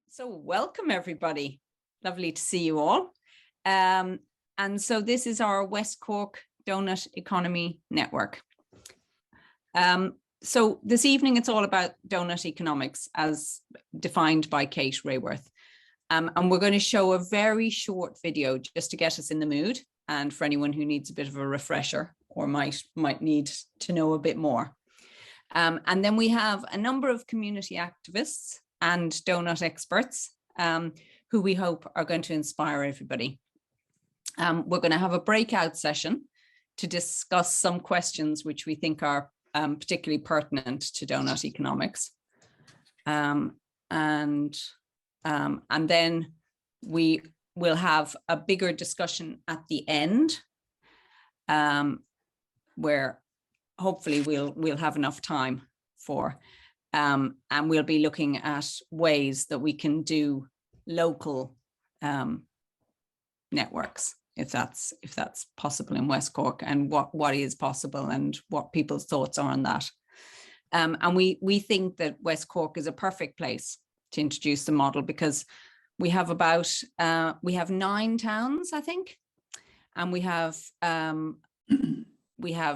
So welcome everybody. Lovely to see you all. And so this is our West Cork Doughnut Economy Network. So this evening it's all about doughnut economics as defined by Kate Raworth. And we're going to show a very short video just to get us in the mood and for anyone who needs a bit of a refresher or might need to know a bit more. And then we have a number of community activists and doughnut experts who we hope are going to inspire everybody. We're going to have a breakout session to discuss some questions which we think are particularly pertinent to doughnut economics. And then we will have a bigger discussion at the end where hopefully we'll have enough time for. And we'll be looking at ways that we can do local networks, if that's possible in West Cork, and what is possible and what people's thoughts are on that. And we think that West Cork is a perfect place to introduce the model because we have we have 9 towns, I think, and we have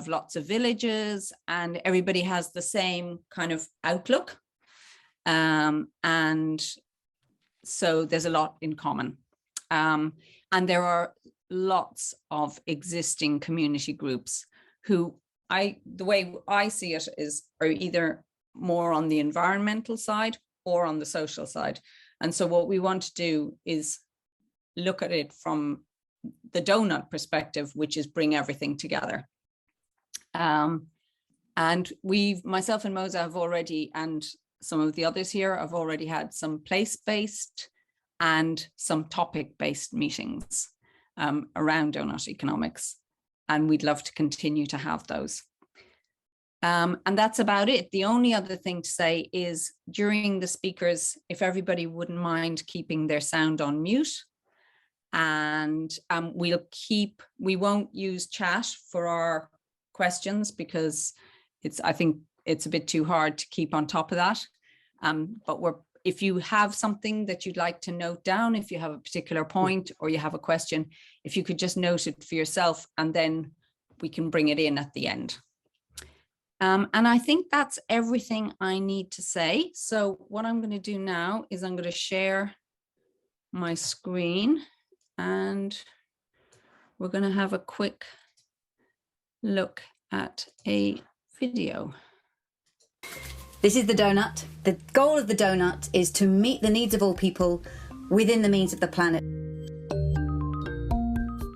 lots of villages and everybody has the same kind of outlook. And so there's a lot in common. And there are lots of existing community groups who the way I see it are either more on the environmental side or on the social side. And so what we want to do is look at it from the doughnut perspective, which is bring everything together. And myself and Moze have already, and some of the others here have already had some place-based and some topic-based meetings around doughnut economics. And we'd love to continue to have those. And that's about it. The only other thing to say is during the speakers, if everybody wouldn't mind keeping their sound on mute, and we won't use chat for our questions because I think it's a bit too hard to keep on top of that. But if you have something that you'd like to note down, if you have a particular point or you have a question, if you could just note it for yourself and then we can bring it in at the end. And I think that's everything I need to say. So what I'm going to do now is I'm going to share my screen and we're going to have a quick look at a video. This is the doughnut. The goal of the doughnut is to meet the needs of all people within the means of the planet.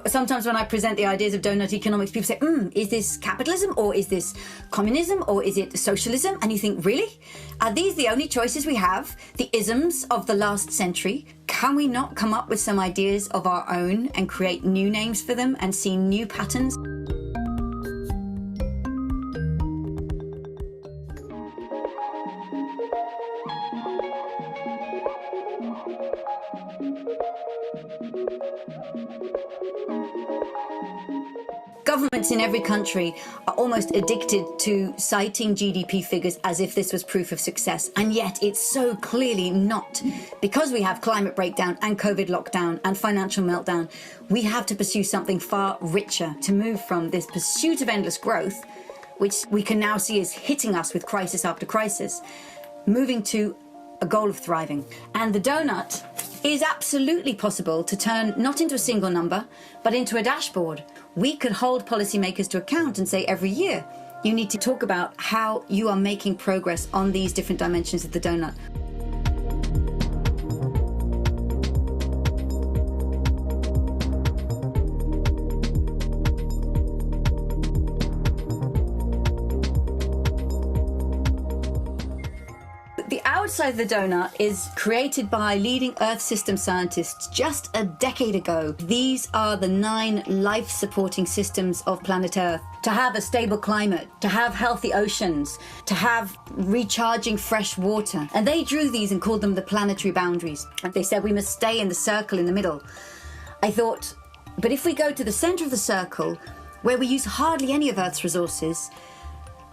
Sometimes when I present the ideas of doughnut economics, people say, is this capitalism or is this communism or is it socialism? And you think, really? Are these the only choices we have? The isms of the last century? Can we not come up with some ideas of our own and create new names for them and see new patterns? Governments in every country are almost addicted to citing GDP figures as if this was proof of success, and yet it's so clearly not. Because we have climate breakdown and COVID lockdown and financial meltdown, we have to pursue something far richer to move from this pursuit of endless growth, which we can now see is hitting us with crisis after crisis, moving to a goal of thriving. And the doughnut is absolutely possible to turn not into a single number, but into a dashboard. We could hold policymakers to account and say every year, you need to talk about how you are making progress on these different dimensions of the doughnut. The outside of the doughnut is created by leading Earth system scientists just a decade ago. These are the 9 life-supporting systems of planet Earth. To have a stable climate, to have healthy oceans, to have recharging fresh water. And they drew these and called them the planetary boundaries. And they said we must stay in the circle in the middle. I thought, but if we go to the center of the circle, where we use hardly any of Earth's resources,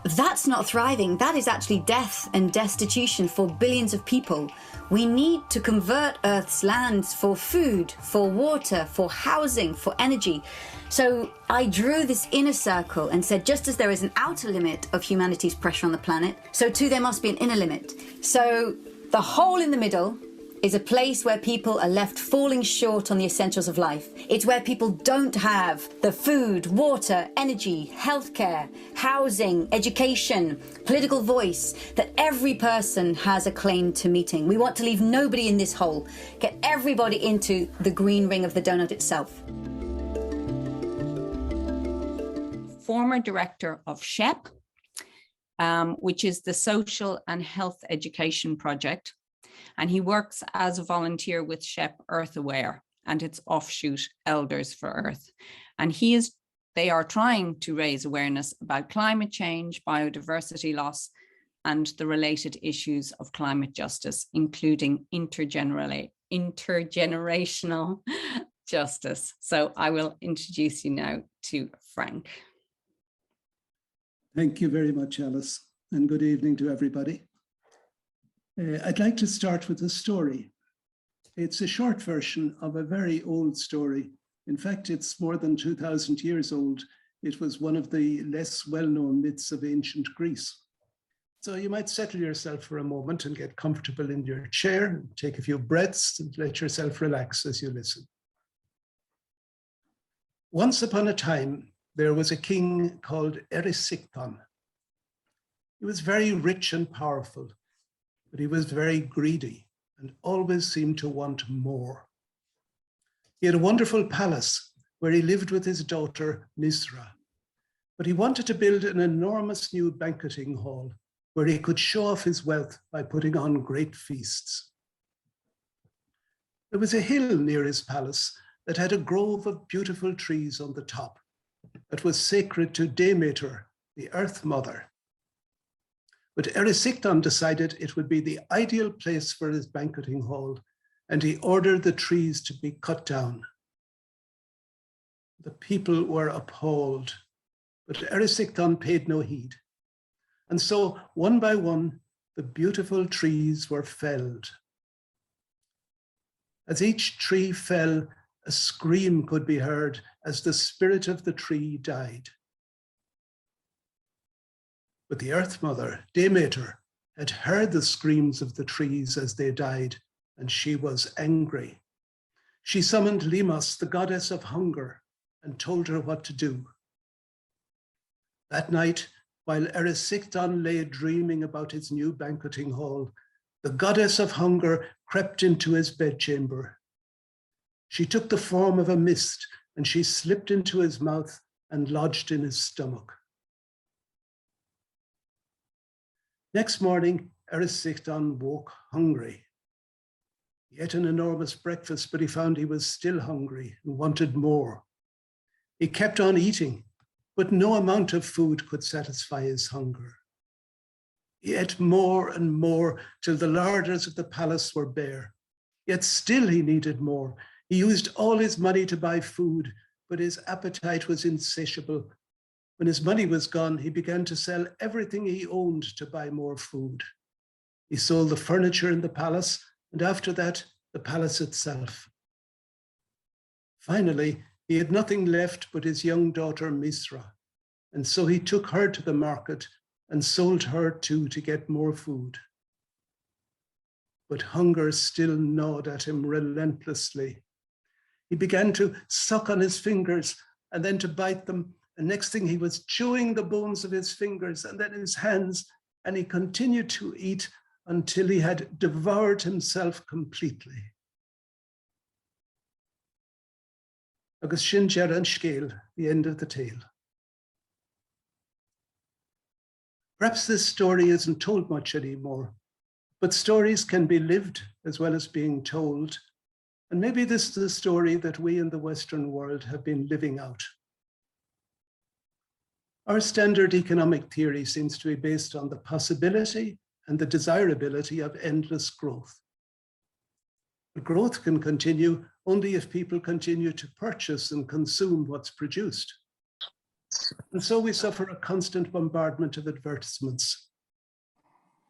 That's not thriving. That is actually death and destitution for billions of people. We need to convert Earth's lands for food, for water, for housing, for energy. So I drew this inner circle and said, just as there is an outer limit of humanity's pressure on the planet, so too there must be an inner limit. So the hole in the middle is a place where people are left falling short on the essentials of life. It's where people don't have the food, water, energy, healthcare, housing, education, political voice that every person has a claim to meeting. We want to leave nobody in this hole, get everybody into the green ring of the donut itself. Former director of Shep, which is the Social and Health Education Project. And he works as a volunteer with Shep Earth Aware and its offshoot Elders for Earth. And they are trying to raise awareness about climate change, biodiversity loss, and the related issues of climate justice, including intergenerational justice. So I will introduce you now to Frank. Thank you very much, Alice, and good evening to everybody. I'd like to start with a story. It's a short version of a very old story. In fact, it's more than 2,000 years old. It was one of the less well-known myths of ancient Greece. So you might settle yourself for a moment and get comfortable in your chair, take a few breaths and let yourself relax as you listen. Once upon a time, there was a king called Krzisczyk. He was very rich and powerful, but he was very greedy and always seemed to want more. He had a wonderful palace where he lived with his daughter, Misra, but he wanted to build an enormous new banqueting hall where he could show off his wealth by putting on great feasts. There was a hill near his palace that had a grove of beautiful trees on the top that was sacred to Demeter, the Earth Mother. But Krzisczyk decided it would be the ideal place for his banqueting hall, and he ordered the trees to be cut down. The people were appalled, but Krzisczyk paid no heed. And so, one by one, the beautiful trees were felled. As each tree fell, a scream could be heard as the spirit of the tree died. But the Earth Mother, Demeter, had heard the screams of the trees as they died, and she was angry. She summoned Limos, the goddess of hunger, and told her what to do. That night, while Krzisczyk lay dreaming about his new banqueting hall, the goddess of hunger crept into his bedchamber. She took the form of a mist, and she slipped into his mouth and lodged in his stomach. Next morning, Krzisczyk woke hungry. He ate an enormous breakfast, but he found he was still hungry and wanted more. He kept on eating, but no amount of food could satisfy his hunger. He ate more and more till the larders of the palace were bare. Yet still he needed more. He used all his money to buy food, but his appetite was insatiable. When his money was gone, he began to sell everything he owned to buy more food. He sold the furniture in the palace, and after that, the palace itself. Finally, he had nothing left but his young daughter, Misra, and so he took her to the market and sold her too to get more food. But hunger still gnawed at him relentlessly. He began to suck on his fingers and then to bite them. And next thing he was chewing the bones of his fingers and then his hands, and he continued to eat until he had devoured himself completely. Agus sin dearg an scéal, the end of the tale. Perhaps this story isn't told much anymore, but stories can be lived as well as being told. And maybe this is the story that we in the Western world have been living out. Our standard economic theory seems to be based on the possibility and the desirability of endless growth. But growth can continue only if people continue to purchase and consume what's produced. And so we suffer a constant bombardment of advertisements.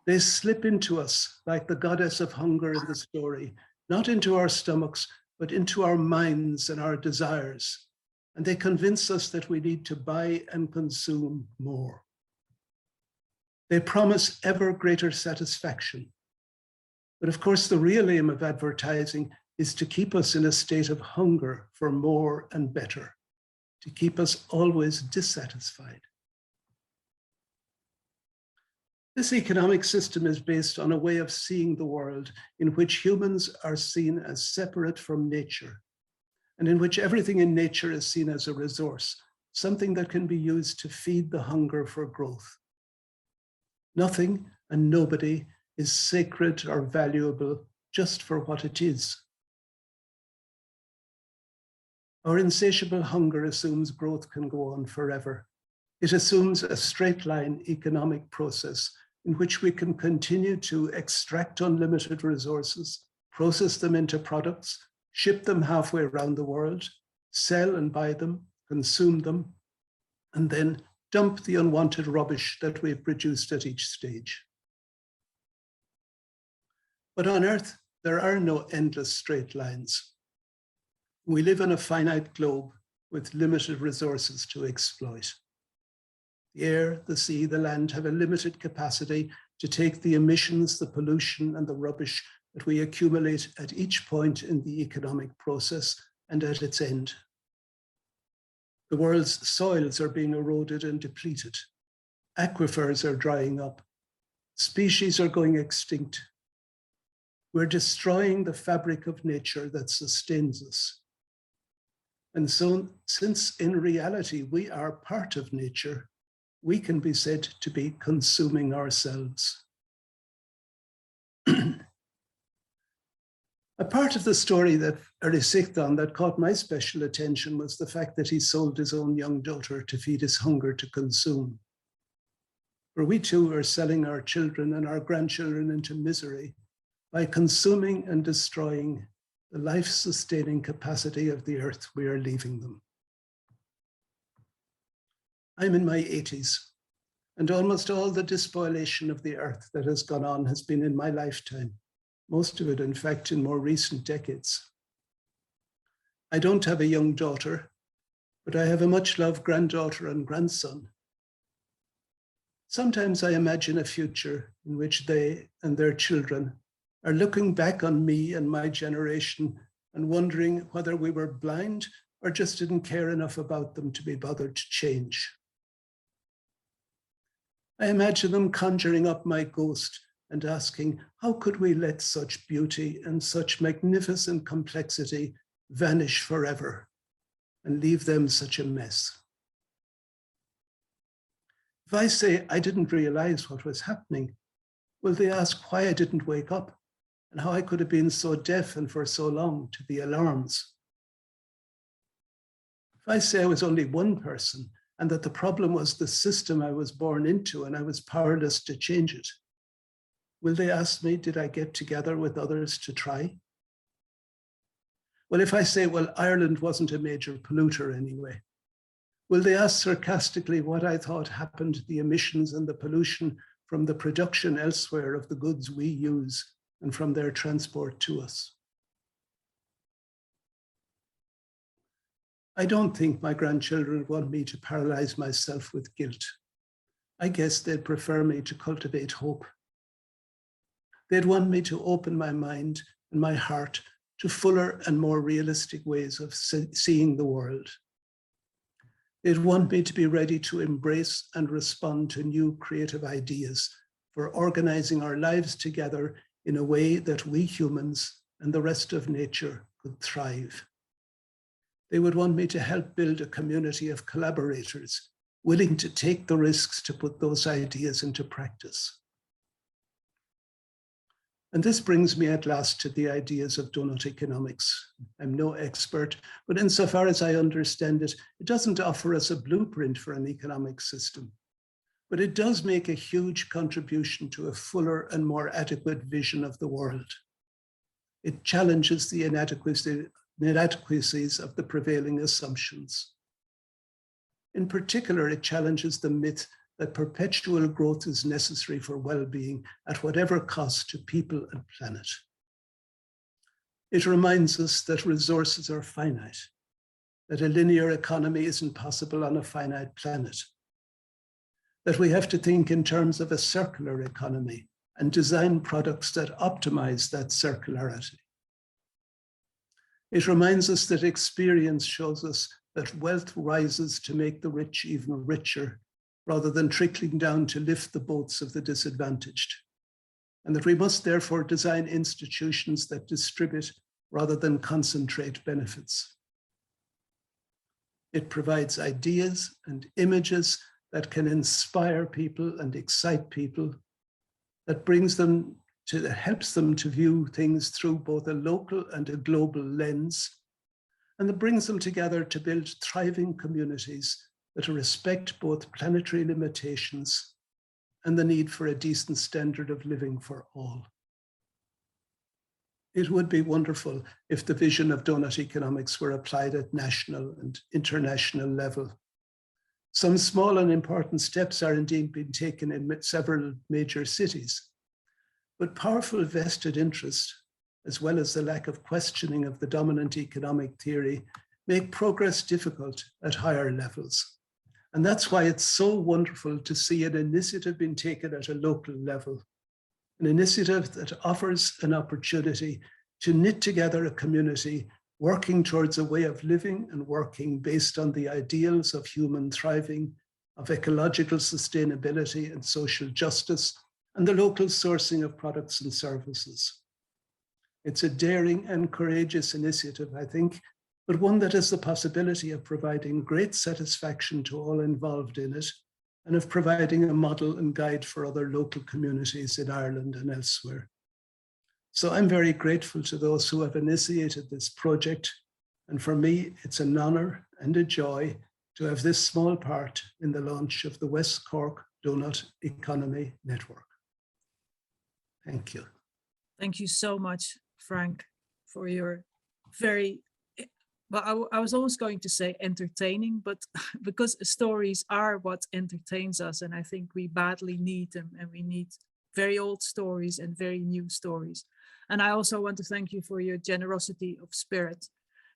They slip into us like the goddess of hunger in the story, not into our stomachs, but into our minds and our desires. And they convince us that we need to buy and consume more. They promise ever greater satisfaction. But of course, the real aim of advertising is to keep us in a state of hunger for more and better, to keep us always dissatisfied. This economic system is based on a way of seeing the world in which humans are seen as separate from nature, and in which everything in nature is seen as a resource, something that can be used to feed the hunger for growth. Nothing and nobody is sacred or valuable just for what it is. Our insatiable hunger assumes growth can go on forever. It assumes a straight line economic process in which we can continue to extract unlimited resources, process them into products, ship them halfway around the world, sell and buy them, consume them, and then dump the unwanted rubbish that we've produced at each stage. But on Earth, there are no endless straight lines. We live on a finite globe with limited resources to exploit. The air, the sea, the land have a limited capacity to take the emissions, the pollution, and the rubbish that we accumulate at each point in the economic process and at its end. The world's soils are being eroded and depleted. Aquifers are drying up. Species are going extinct. We're destroying the fabric of nature that sustains us. And so, since in reality we are part of nature, we can be said to be consuming ourselves. A part of the story that Krzisczyk that caught my special attention was the fact that he sold his own young daughter to feed his hunger to consume. For we too are selling our children and our grandchildren into misery by consuming and destroying the life-sustaining capacity of the earth we are leaving them. I'm in my 80s, and almost all the despoilation of the earth that has gone on has been in my lifetime, most of it, in fact, in more recent decades. I don't have a young daughter, but I have a much-loved granddaughter and grandson. Sometimes I imagine a future in which they and their children are looking back on me and my generation and wondering whether we were blind or just didn't care enough about them to be bothered to change. I imagine them conjuring up my ghost and asking, how could we let such beauty and such magnificent complexity vanish forever and leave them such a mess? If I say I didn't realize what was happening, will they ask why I didn't wake up and how I could have been so deaf and for so long to the alarms? If I say I was only one person and that the problem was the system I was born into and I was powerless to change it, will they ask me, did I get together with others to try? Well, if I say, well, Ireland wasn't a major polluter anyway, will they ask sarcastically what I thought happened to the emissions and the pollution from the production elsewhere of the goods we use and from their transport to us? I don't think my grandchildren want me to paralyze myself with guilt. I guess they'd prefer me to cultivate hope. They'd want me to open my mind and my heart to fuller and more realistic ways of seeing the world. They'd want me to be ready to embrace and respond to new creative ideas for organizing our lives together in a way that we humans and the rest of nature could thrive. They would want me to help build a community of collaborators willing to take the risks to put those ideas into practice. And this brings me at last to the ideas of doughnut economics. I'm no expert, but insofar as I understand it, it doesn't offer us a blueprint for an economic system, but it does make a huge contribution to a fuller and more adequate vision of the world. It challenges the inadequacies of the prevailing assumptions. In particular, it challenges the myth that perpetual growth is necessary for well-being at whatever cost to people and planet. It reminds us that resources are finite, that a linear economy isn't possible on a finite planet, that we have to think in terms of a circular economy and design products that optimize that circularity. It reminds us that experience shows us that wealth rises to make the rich even richer, rather than trickling down to lift the boats of the disadvantaged, and that we must therefore design institutions that distribute rather than concentrate benefits. It provides ideas and images that can inspire people and excite people, that helps them to view things through both a local and a global lens, and that brings them together to build thriving communities that respect both planetary limitations and the need for a decent standard of living for all. It would be wonderful if the vision of donut economics were applied at national and international level. Some small and important steps are indeed being taken in several major cities, but powerful vested interest, as well as the lack of questioning of the dominant economic theory, make progress difficult at higher levels. And that's why it's so wonderful to see an initiative being taken at a local level, an initiative that offers an opportunity to knit together a community working towards a way of living and working based on the ideals of human thriving, of ecological sustainability and social justice, and the local sourcing of products and services. It's a daring and courageous initiative, I think, but one that has the possibility of providing great satisfaction to all involved in it, and of providing a model and guide for other local communities in Ireland and elsewhere. So I'm very grateful to those who have initiated this project, and for me, it's an honor and a joy to have this small part in the launch of the West Cork Doughnut Economy Network. Thank you. Thank you so much, Frank, for your very, well, I was almost going to say entertaining, but because stories are what entertains us, and I think we badly need them, and we need very old stories and very new stories. And I also want to thank you for your generosity of spirit,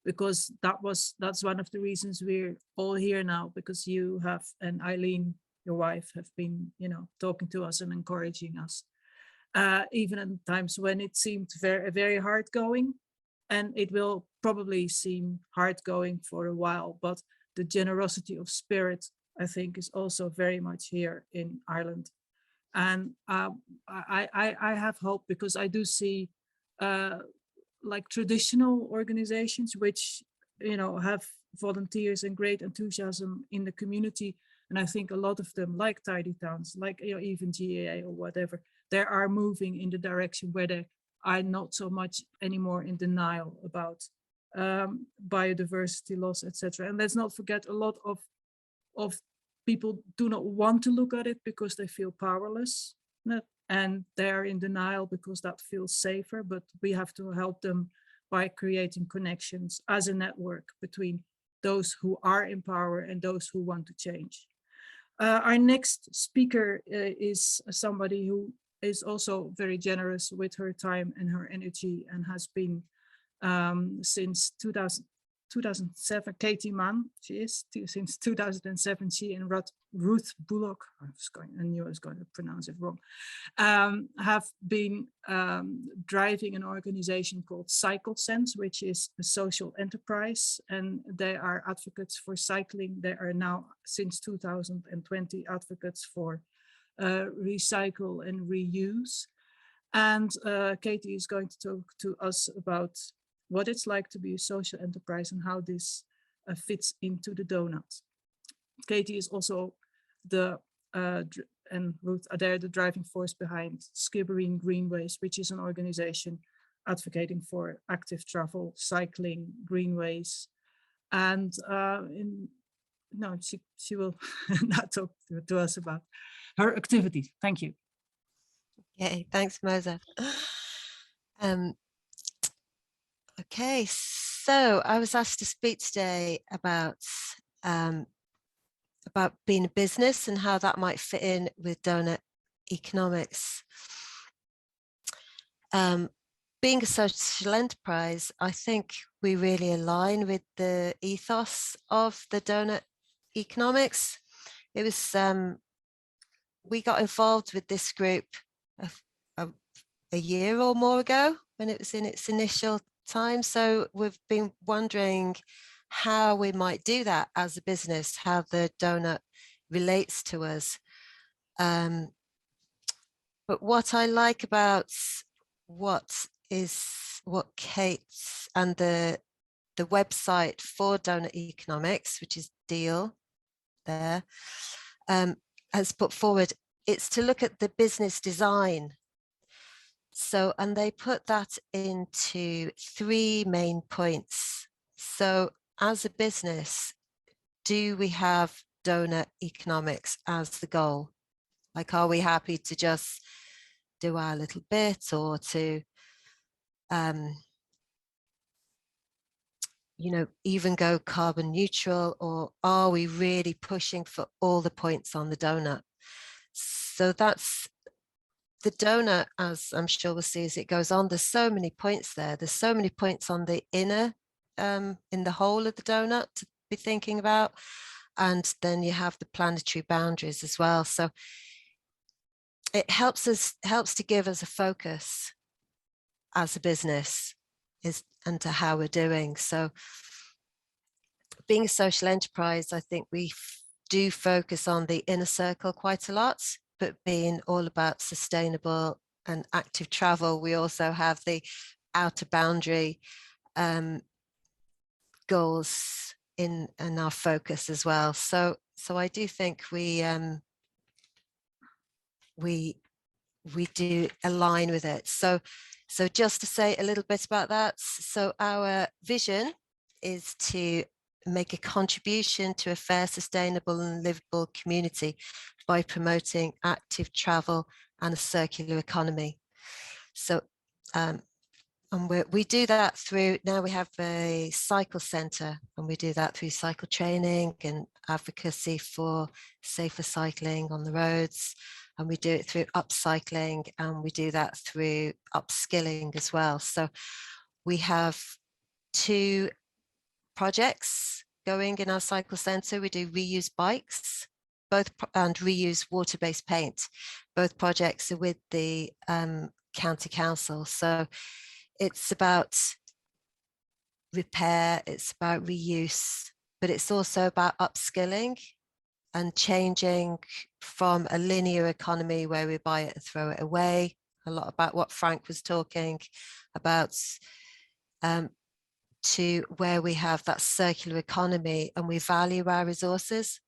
because that's one of the reasons we're all here now, because you have, and Eileen, your wife, have been, talking to us and encouraging us, even in times when it seemed very, very hard going, and it will probably seem hard going for a while, but the generosity of spirit, I think, is also very much here in Ireland. And I have hope, because I do see like traditional organizations which have volunteers and great enthusiasm in the community, and I think a lot of them, like Tidy Towns, like even GAA or whatever, they are moving in the direction where they are not so much anymore in denial about biodiversity loss, etc. And let's not forget, a lot of people do not want to look at it because they feel powerless, and they're in denial because that feels safer, but we have to help them by creating connections as a network between those who are in power and those who want to change. Our next speaker is somebody who is also very generous with her time and her energy, and has been since 2007, Katie Mann, she is since 2007, she and Ruth Bullock, I knew I was going to pronounce it wrong, have been driving an organization called Cycle Sense, which is a social enterprise, and they are advocates for cycling. They are now, since 2020, advocates for recycle and reuse. And Katie is going to talk to us about what it's like to be a social enterprise and how this fits into the donut. Katie is also and Ruth are there, the driving force behind Skibbereen Greenways, which is an organization advocating for active travel, cycling, greenways. And she will now talk to us about her activities. Thank you. Okay, thanks, Moze. Okay, so I was asked to speak today about about being a business and how that might fit in with donut economics. Being a social enterprise, I think we really align with the ethos of the donut economics. It was, we got involved with this group a year or more ago when it was in its initial time. So we've been wondering how we might do that as a business, how the donut relates to us. But what I like about what Kate's and the website for donut economics, which is Deal there, has put forward, it's to look at the business design. So, and they put that into 3 main points. So as a business, do we have donut economics as the goal? Like, are we happy to just do our little bit, or to, you know, even go carbon neutral, or are we really pushing for all the points on the donut? So that's the donut, as I'm sure we'll see as it goes on. There's so many points there. There's so many points on the inner, in the whole of the donut to be thinking about. And then you have the planetary boundaries as well. So it helps to give us a focus as a business and to how we're doing. So being a social enterprise, I think we do focus on the inner circle quite a lot, but being all about sustainable and active travel, we also have the outer boundary goals in our focus as well. So I do think we do align with it. So just to say a little bit about that. So our vision is to make a contribution to a fair, sustainable and livable community by promoting active travel and a circular economy. So and we do that through, now we have a cycle centre, and we do that through cycle training and advocacy for safer cycling on the roads. And we do it through upcycling, and we do that through upskilling as well. So we have 2 projects going in our cycle centre. We do reuse bikes, and reuse water-based paint. Both projects are with the county council. So it's about repair, it's about reuse, but it's also about upskilling and changing from a linear economy where we buy it and throw it away, a lot about what Frank was talking about, to where we have that circular economy and we value our resources.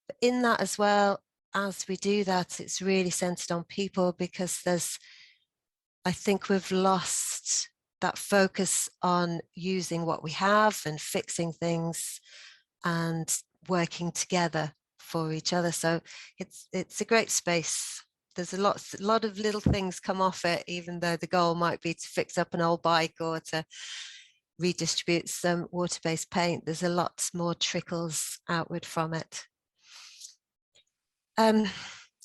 But in that as well, as we do that, it's really centered on people, because I think we've lost that focus on using what we have and fixing things and working together for each other. So it's a great space. There's a lot of little things come off it, even though the goal might be to fix up an old bike or to redistribute some water-based paint. There's a lot more trickles outward from it.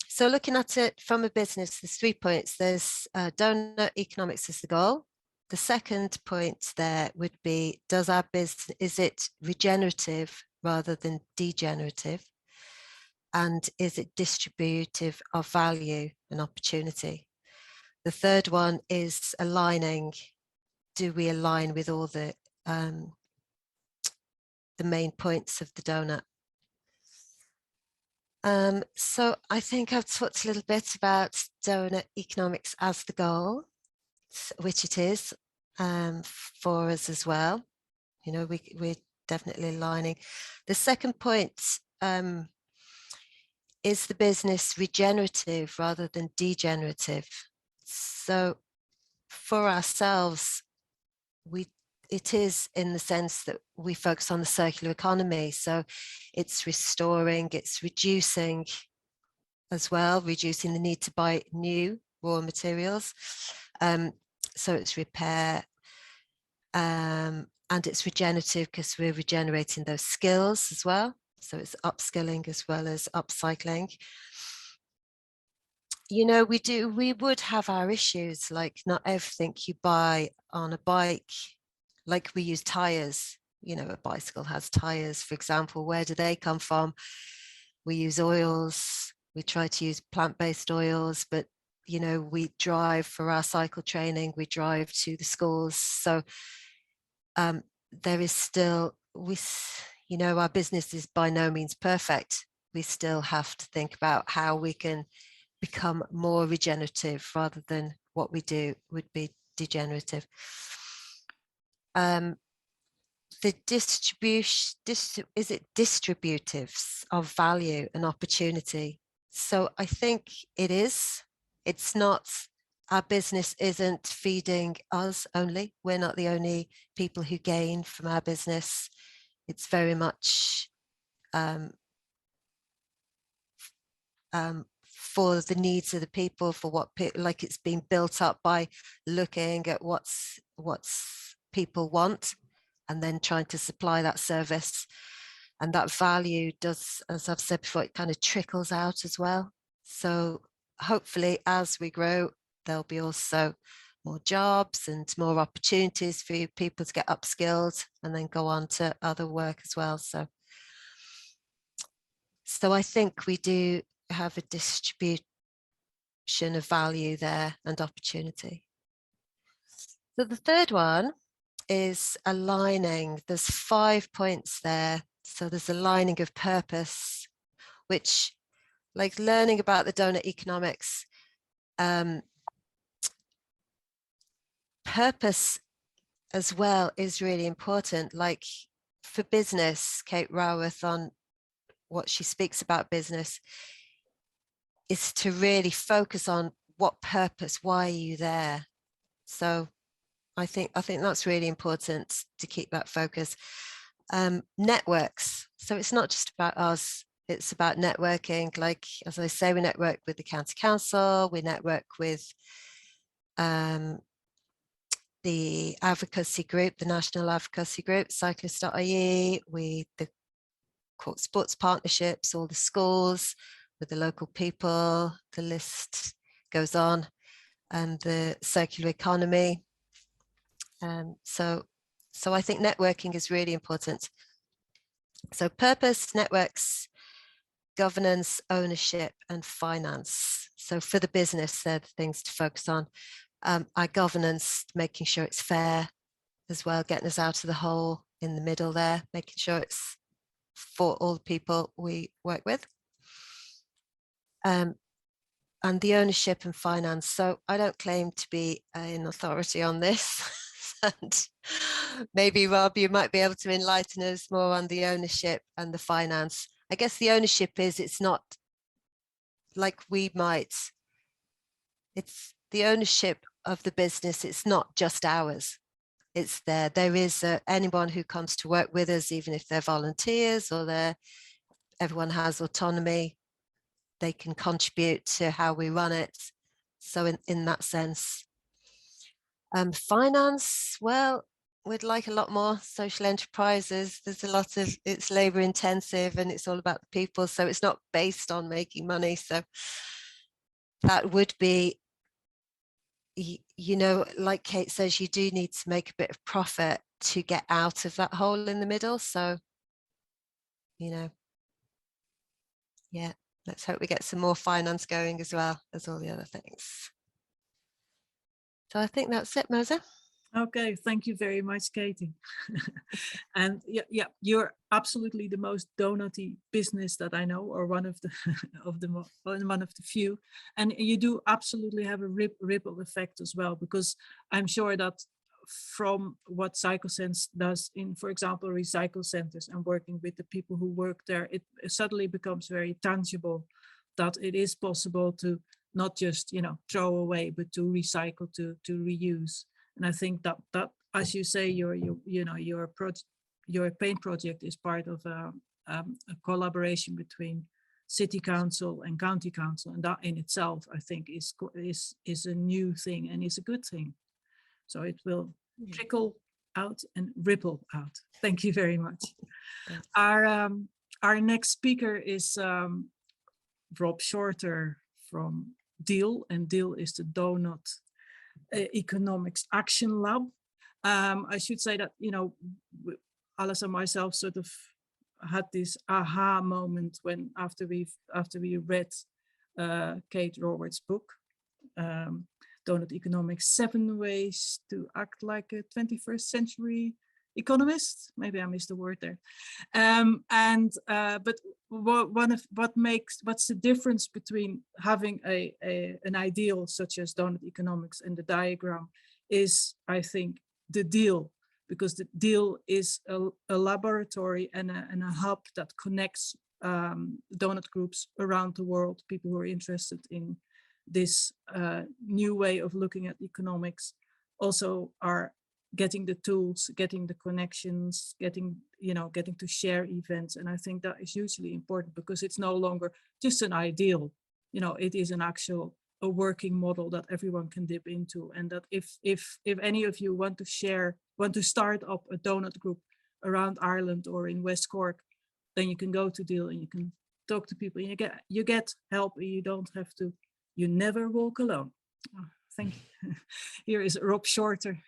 So looking at it from a business, there's 3 points. There's donut economics is the goal. The second point there would be, does our business, is it regenerative rather than degenerative? And is it distributive of value and opportunity? The third one is aligning. Do we align with all the main points of the donut? So I think I've talked a little bit about donut economics as the goal, which it is for us as well. You know, we're definitely aligning. The second point, is the business regenerative rather than degenerative? So for ourselves, it is in the sense that we focus on the circular economy. So it's restoring, it's reducing as well, reducing the need to buy new raw materials. So it's repair, and it's regenerative because we're regenerating those skills as well. So it's upskilling as well as upcycling. You know, we would have our issues, like not everything you buy on a bike, like we use tires, you know, a bicycle has tires, for example. Where do they come from? We use oils, we try to use plant-based oils, but you know, we drive for our cycle training, we drive to the schools. So there is still, you know, our business is by no means perfect. We still have to think about how we can become more regenerative rather than what we do would be degenerative. The distribution, is it distributives of value and opportunity? So I think it is. It's not, our business isn't feeding us only. We're not the only people who gain from our business. It's very much for the needs of the people, for what, like it's been built up by looking at what's people want and then trying to supply that service. And that value does, as I've said before, it kind of trickles out as well. So hopefully as we grow, there'll be also more jobs and more opportunities for people to get upskilled and then go on to other work as well. So I think we do have a distribution of value there and opportunity. So the third one is aligning. There's 5 points there. So there's aligning of purpose, which, like learning about the donut economics, purpose as well is really important. Like for business, Kate Raworth, on what she speaks about business, is to really focus on what purpose, why are you there? So I think that's really important to keep that focus. Networks. So it's not just about us, it's about networking. Like, as I say, we network with the county council, we network with the advocacy group, the national advocacy group, cyclist.ie, the Cork sports partnerships, all the schools, with the local people, the list goes on, and the circular economy. So I think networking is really important. So purpose, networks, governance, ownership, and finance. So for the business, they're the things to focus on. Our governance, making sure it's fair as well, getting us out of the hole in the middle there, making sure it's for all the people we work with. And the ownership and finance. So I don't claim to be an authority on this. And maybe Rob, you might be able to enlighten us more on the ownership and the finance. I guess the ownership is, it's not like we might, it's the ownership of the business. It's not just ours. It's there. There is anyone who comes to work with us, even if they're volunteers or everyone has autonomy, they can contribute to how we run it. So in that sense, finance, well, we'd like a lot more social enterprises. There's a lot of, it's labor intensive and it's all about the people. So it's not based on making money. So that would be, you know, like Kate says, you do need to make a bit of profit to get out of that hole in the middle. So, you know, yeah, let's hope we get some more finance going as well as all the other things. So I think that's it, Moze. Okay, thank you very much, Katie. And yeah, you're absolutely the most donutty business that I know, or one of the one of the few. And you do absolutely have a ripple effect as well, because I'm sure that from what CycleSense does in, for example, recycle centers and working with the people who work there, it suddenly becomes very tangible that it is possible to not just, you know, throw away, but to recycle, to reuse. And I think that as you say, your paint project is part of a collaboration between city council and county council, and that in itself, I think, is a new thing and is a good thing. So it will trickle out and ripple out. Thank you very much. Our next speaker is Rob Shorter from Deal, and Deal is the Doughnut Economics Action Lab. I should say that, you know, Alice and myself sort of had this aha moment when after we read Kate Raworth's book, Doughnut Economics: 7 Ways to Act Like a 21st Century Economist. Maybe I missed a word there. But what's the difference between having an ideal such as Doughnut Economics and the diagram is, I think, the deal, because the deal is a laboratory and a hub that connects donut groups around the world, people who are interested in this new way of looking at economics, also are getting the tools, getting the connections, getting to share events. And I think that is hugely important, because it's no longer just an ideal, you know, it is an actual a working model that everyone can dip into. And that if any of you want to start up a donut group around Ireland or in West Cork, then you can go to Deal and you can talk to people, and you get help, and you never walk alone. Oh, thank you. Here is Rob Shorter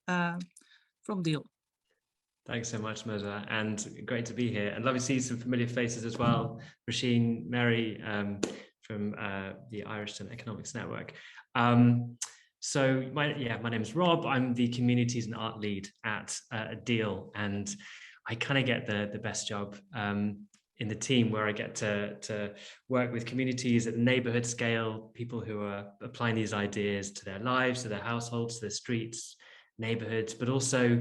from Deal. Thanks so much, Moze, and great to be here. And lovely to see some familiar faces as well. Rasheen, Mary from the Irishton Economics Network. So my name is Rob. I'm the Communities and Art Lead at Deal, and I kind of get the best job in the team, where I get to work with communities at the neighborhood scale, people who are applying these ideas to their lives, to their households, to their streets, neighborhoods, but also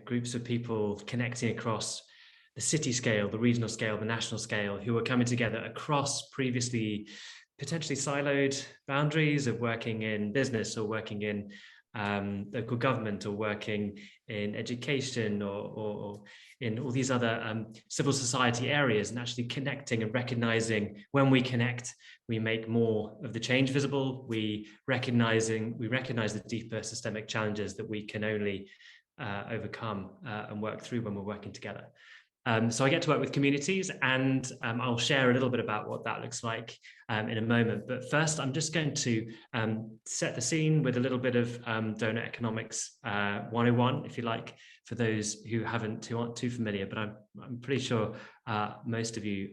groups of people connecting across the city scale, the regional scale, the national scale, who are coming together across previously potentially siloed boundaries of working in business or working in local government or working in education or in all these other civil society areas, and actually connecting and recognizing when we connect, we make more of the change visible. We recognize the deeper systemic challenges that we can only overcome and work through when we're working together. So I get to work with communities, and I'll share a little bit about what that looks like in a moment. But first, I'm just going to set the scene with a little bit of Doughnut Economics 101, if you like, for those who aren't too familiar. But I'm pretty sure most of you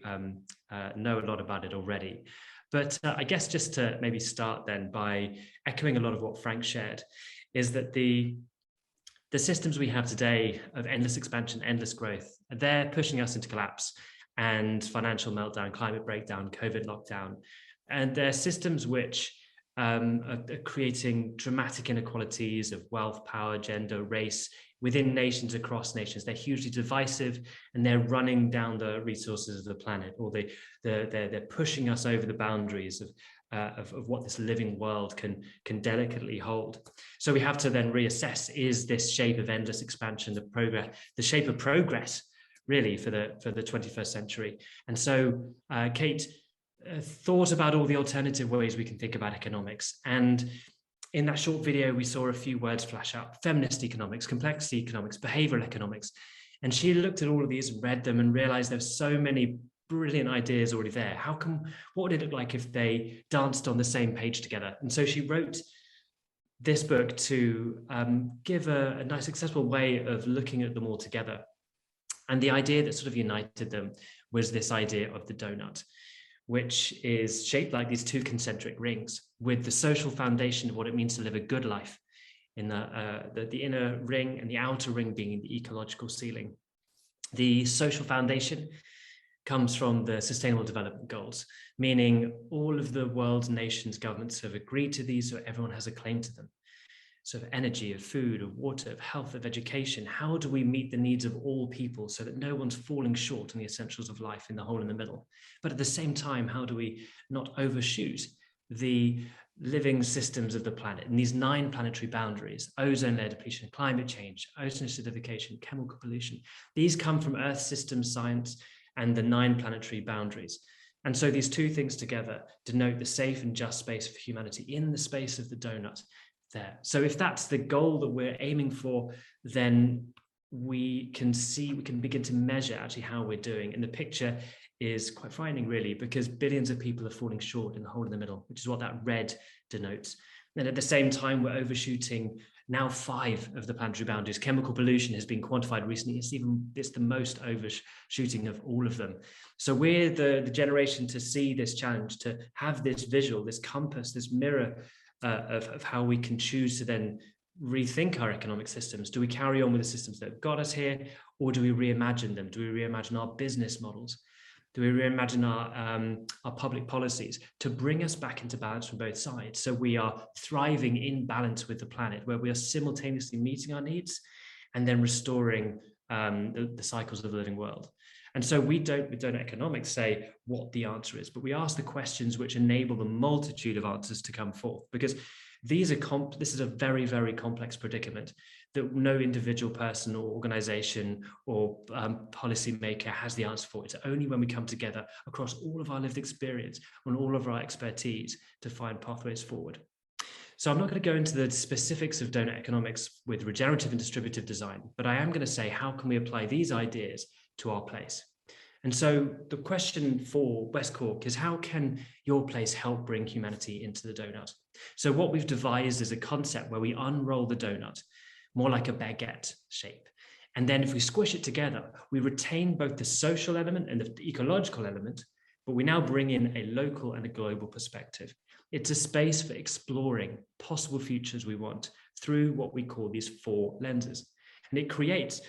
know a lot about it already. But I guess just to maybe start then by echoing a lot of what Frank shared, is that the systems we have today of endless expansion, endless growth, they're pushing us into collapse and financial meltdown, climate breakdown, COVID lockdown. And they're systems which are creating dramatic inequalities of wealth, power, gender, race within nations, across nations. They're hugely divisive, and they're running down the resources of the planet, or they're pushing us over the boundaries of what this living world can delicately hold. So we have to then reassess, is this shape of endless expansion, the shape of progress really for the 21st century? And so Kate thought about all the alternative ways we can think about economics. And in that short video, we saw a few words flash up: feminist economics, complexity economics, behavioral economics. And she looked at all of these and read them and realized there's so many brilliant ideas already there. What would it look like if they danced on the same page together? And so she wrote this book to give a nice accessible way of looking at them all together. And the idea that sort of united them was this idea of the donut, which is shaped like these two concentric rings, with the social foundation of what it means to live a good life in the inner ring, and the outer ring being the ecological ceiling. The social foundation comes from the Sustainable Development Goals, meaning all of the world's nations, governments have agreed to these, so everyone has a claim to them. So of energy, of food, of water, of health, of education. How do we meet the needs of all people so that no one's falling short in the essentials of life, in the hole in the middle? But at the same time, how do we not overshoot the living systems of the planet and these 9 planetary boundaries: ozone layer depletion, climate change, ozone acidification, chemical pollution? These come from Earth system science and the 9 planetary boundaries. And so these two things together denote the safe and just space for humanity in the space of the donut there. So if that's the goal that we're aiming for, then we can begin to measure actually how we're doing. And the picture is quite frightening, really, because billions of people are falling short in the hole in the middle, which is what that red denotes. And at the same time, we're overshooting now 5 of the planetary boundaries. Chemical pollution has been quantified recently. It's the most overshooting of all of them. So we're the generation to see this challenge, to have this visual, this compass, this mirror of how we can choose to then rethink our economic systems. Do we carry on with the systems that have got us here, or do we reimagine them? Do we reimagine our business models? Do we reimagine our public policies to bring us back into balance from both sides, so we are thriving in balance with the planet, where we are simultaneously meeting our needs and then restoring the cycles of the living world? And so we don't with Doughnut Economics say what the answer is, but we ask the questions which enable the multitude of answers to come forth, because this is a very, very complex predicament that no individual person or organization or policymaker has the answer for. It's only when we come together across all of our lived experience and all of our expertise to find pathways forward. So I'm not going to go into the specifics of Doughnut Economics with regenerative and distributive design, but I am going to say, how can we apply these ideas to our place? And so the question for West Cork is, how can your place help bring humanity into the donut? So what we've devised is a concept where we unroll the donut, more like a baguette shape. And then if we squish it together, we retain both the social element and the ecological element, but we now bring in a local and a global perspective. It's a space for exploring possible futures we want through what we call these 4 lenses. And it creates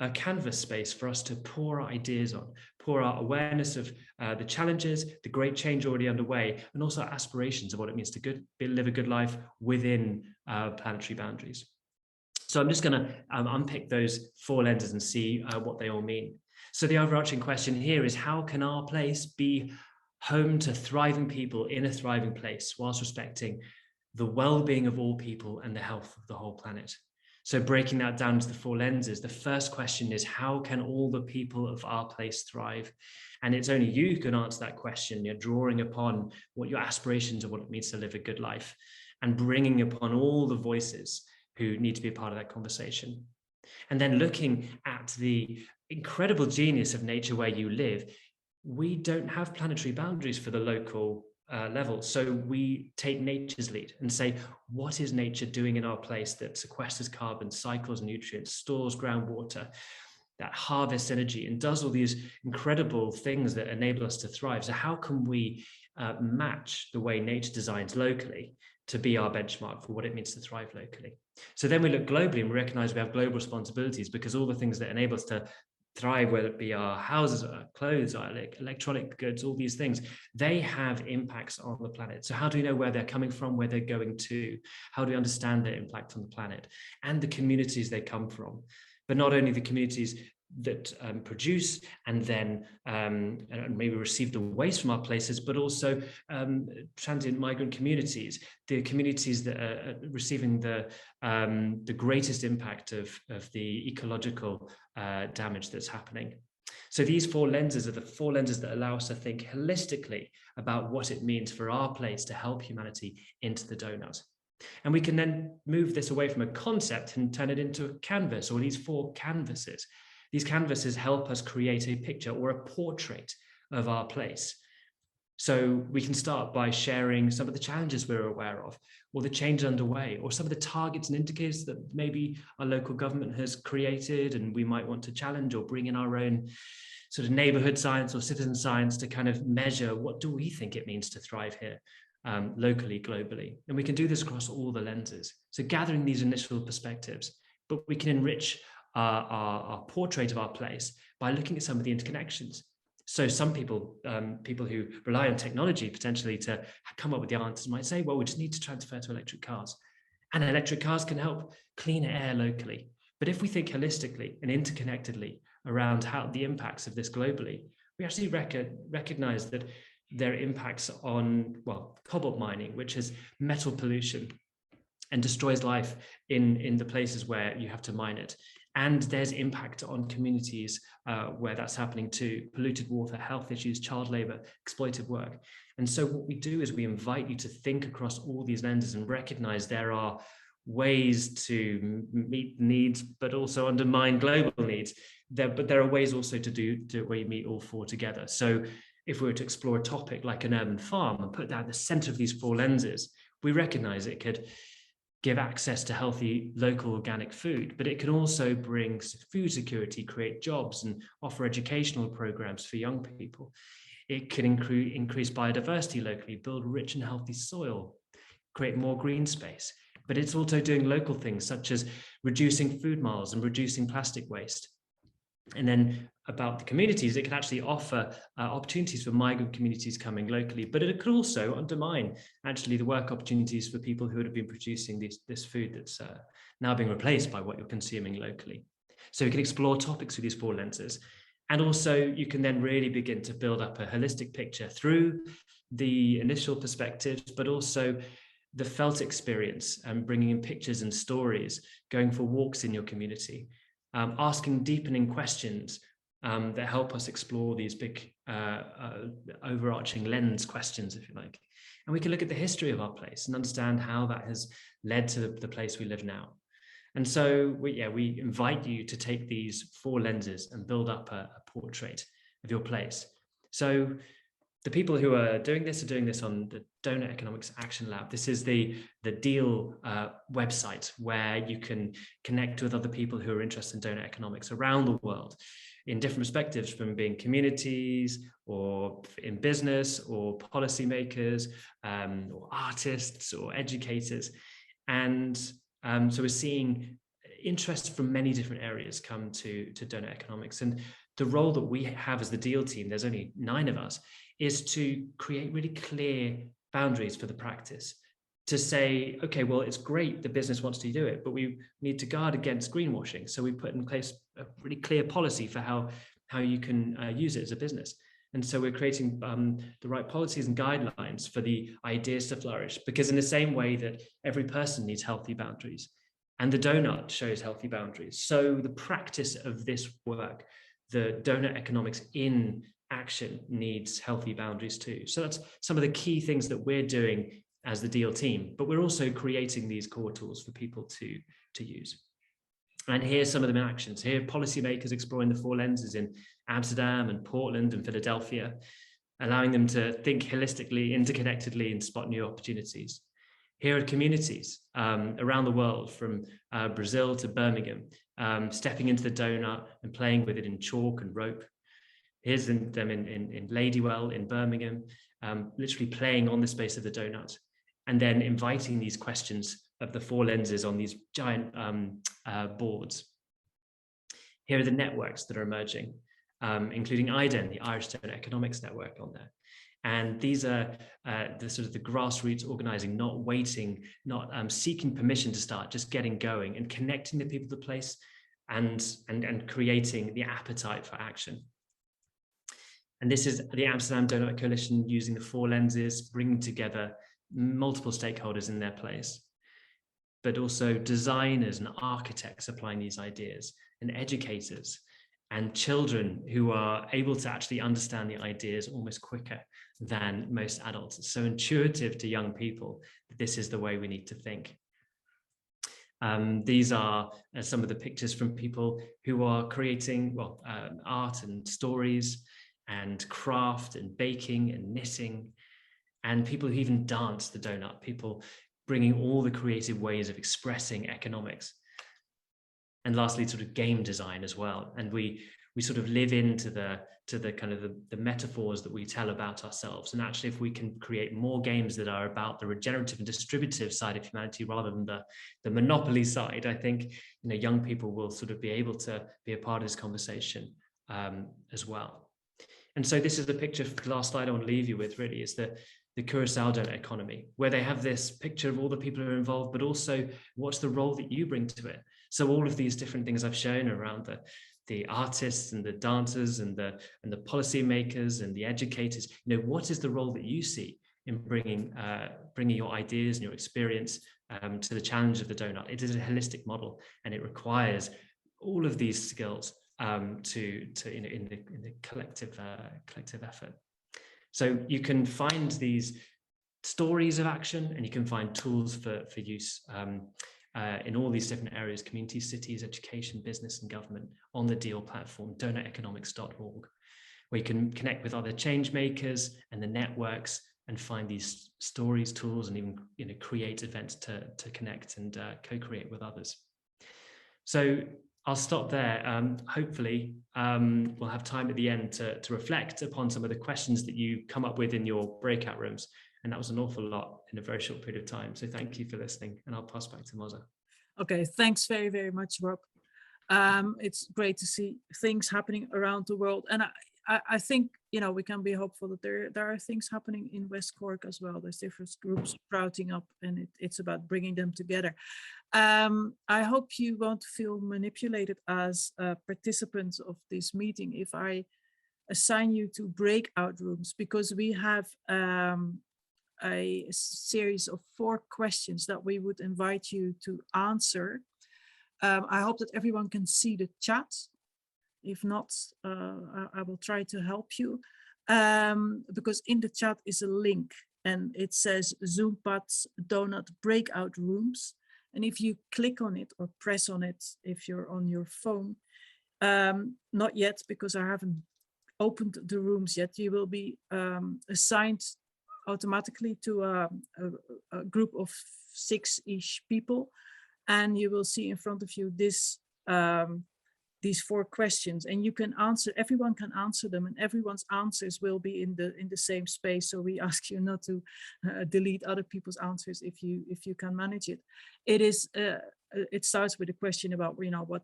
a canvas space for us to pour our ideas on, pour our awareness of the challenges, the great change already underway, and also our aspirations of what it means to live a good life within planetary boundaries. So I'm just going to unpick those 4 lenses and see what they all mean. So the overarching question here is, how can our place be home to thriving people in a thriving place, whilst respecting the well-being of all people and the health of the whole planet? So breaking that down to the 4 lenses, the first question is, how can all the people of our place thrive? And it's only you who can answer that question. You're drawing upon what your aspirations of what it means to live a good life, and bringing upon all the voices who need to be a part of that conversation. And then looking at the incredible genius of nature where you live, we don't have planetary boundaries for the local level. So we take nature's lead and say, what is nature doing in our place that sequesters carbon, cycles nutrients, stores groundwater, that harvests energy, and does all these incredible things that enable us to thrive? So how can we match the way nature designs locally to be our benchmark for what it means to thrive locally? So then we look globally and we recognize we have global responsibilities, because all the things that enable us to thrive, whether it be our houses, our clothes, our electronic goods, all these things, they have impacts on the planet. So how do we know where they're coming from, where they're going to? How do we understand their impact on the planet and the communities they come from? But not only the communities that produce and then and maybe receive the waste from our places, but also transient migrant communities, the communities that are receiving the greatest impact of the ecological damage that's happening. So these 4 lenses are the 4 lenses that allow us to think holistically about what it means for our place to help humanity into the donut. And we can then move this away from a concept and turn it into a canvas, or these 4 canvases. These canvases help us create a picture or a portrait of our place. So we can start by sharing some of the challenges we're aware of, or the change underway, or some of the targets and indicators that maybe our local government has created and we might want to challenge, or bring in our own sort of neighborhood science or citizen science to kind of measure, what do we think it means to thrive here locally, globally? And we can do this across all the lenses. So gathering these initial perspectives, but we can enrich our portrait of our place by looking at some of the interconnections. So some people who rely on technology potentially to come up with the answers might say, well, we just need to transfer to electric cars, and electric cars can help clean air locally. But if we think holistically and interconnectedly around how the impacts of this globally, we actually recognize that there are impacts on, well, cobalt mining, which is metal pollution and destroys life in the places where you have to mine it. And there's impact on communities where that's happening too: polluted water, health issues, child labor, exploited work. And so what we do is we invite you to think across all these lenses and recognize there are ways to meet needs, but also undermine global needs. But there are ways also to do it where you meet all four together. So if we were to explore a topic like an urban farm and put that at the center of these four lenses, we recognize it could give access to healthy local organic food, but it can also bring food security, create jobs, and offer educational programs for young people. It can increase biodiversity locally, build rich and healthy soil, create more green space. But it's also doing local things such as reducing food miles and reducing plastic waste. And then about the communities, it can actually offer opportunities for migrant communities coming locally, but it could also undermine actually the work opportunities for people who would have been producing this food that's now being replaced by what you're consuming locally. So we can explore topics through these four lenses. And also you can then really begin to build up a holistic picture through the initial perspectives, but also the felt experience and bringing in pictures and stories, going for walks in your community, asking deepening questions that help us explore these big overarching lens questions, if you like. And we can look at the history of our place and understand how that has led to the place we live now. And so we invite you to take these four lenses and build up a portrait of your place. So the people who are doing this on the Doughnut Economics Action Lab. This is the Deal website where you can connect with other people who are interested in Doughnut economics around the world in different perspectives, from being communities or in business or policymakers or artists or educators. And so we're seeing interest from many different areas come to Doughnut economics. And the role that we have as the Deal team, there's only 9 of us, is to create really clear boundaries for the practice, to say, okay, well, it's great the business wants to do it, but we need to guard against greenwashing. So we put in place a really clear policy for how you can use it as a business. And so we're creating the right policies and guidelines for the ideas to flourish, because in the same way that every person needs healthy boundaries, and the Doughnut shows healthy boundaries, so the practice of this work, the Doughnut economics in action, needs healthy boundaries too. So that's some of the key things that we're doing as the Deal team, but we're also creating these core tools for people to use. And here's some of them in actions. Here, policymakers exploring the 4 lenses in Amsterdam and Portland and Philadelphia, allowing them to think holistically, interconnectedly, and spot new opportunities. Here are communities around the world, from Brazil to Birmingham, stepping into the Doughnut and playing with it in chalk and rope. Here's them in Ladywell in Birmingham, literally playing on the space of the Doughnut, and then inviting these questions of the 4 lenses on these giant boards. Here are the networks that are emerging, including IDEN, the Irish Doughnut Economics Network, on there. And these are the sort of the grassroots organizing, not waiting, not seeking permission to start, just getting going and connecting the people to the place and creating the appetite for action. And this is the Amsterdam Doughnut Coalition using the 4 lenses, bringing together multiple stakeholders in their place, but also designers and architects applying these ideas, and educators and children who are able to actually understand the ideas almost quicker than most adults. It's so intuitive to young people that this is the way we need to think. These are some of the pictures from people who are creating art and stories and craft and baking and knitting, and people who even dance the Doughnut, people bringing all the creative ways of expressing economics. And lastly, sort of game design as well. And we sort of live into the kind of the metaphors that we tell about ourselves. And actually, if we can create more games that are about the regenerative and distributive side of humanity rather than the monopoly side, I think young people will sort of be able to be a part of this conversation as well. And so this is the picture, the last slide I want to leave you with really, is the Krzisczyk Doughnut economy, where they have this picture of all the people who are involved, but also what's the role that you bring to it. So all of these different things I've shown around the artists and the dancers and the policymakers and the educators, what is the role that you see in bringing your ideas and your experience to the challenge of the Doughnut? It is a holistic model, and it requires all of these skills in the collective effort. So you can find these stories of action, and you can find tools for use in all these different areas, community, cities, education, business and government, on the Deal platform, doughnuteconomics.org, where you can connect with other change makers and the networks and find these stories, tools, and even create events to connect and co-create with others. So I'll stop there. Hopefully, we'll have time at the end to reflect upon some of the questions that you come up with in your breakout rooms. And that was an awful lot in a very short period of time. So thank you for listening, and I'll pass back to Moze. Okay, thanks very, very much, Rob. It's great to see things happening around the world. And I think, we can be hopeful that there are things happening in West Cork as well. There's different groups sprouting up, and it's about bringing them together. I hope you won't feel manipulated as participants of this meeting if I assign you to breakout rooms, because we have a series of 4 questions that we would invite you to answer. I hope that everyone can see the chat. If not, I will try to help you, because in the chat is a link and it says Zoompads Doughnut breakout rooms. And if you click on it or press on it, if you're on your phone, not yet, because I haven't opened the rooms yet, you will be assigned automatically to a group of 6-ish people, and you will see in front of you this these 4 questions, and you can answer. Everyone can answer them, and everyone's answers will be in the same space. So we ask you not to delete other people's answers if you can manage it. It starts with a question about what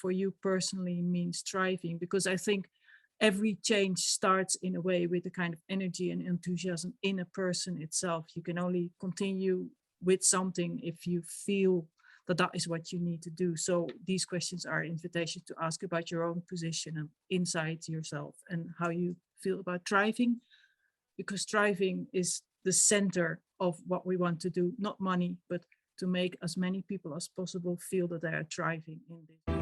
for you personally means thriving, because I think every change starts in a way with a kind of energy and enthusiasm in a person itself. You can only continue with something if you feel that is what you need to do. So these questions are invitations to ask about your own position and inside yourself and how you feel about thriving, because thriving is the center of what we want to do, not money, but to make as many people as possible feel that they are thriving in this.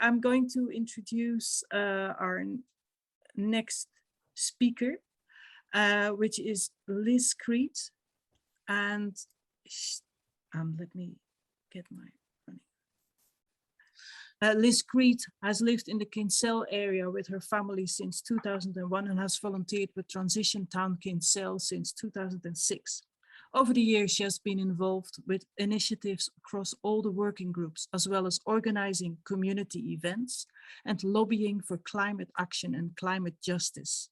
I'm going to introduce our next speaker, which is Liz Creed. And let me get my running. Liz Creed has lived in the Kinsale area with her family since 2001 and has volunteered with Transition Town Kinsale since 2006. Over the years, she has been involved with initiatives across all the working groups, as well as organizing community events and lobbying for climate action and climate justice.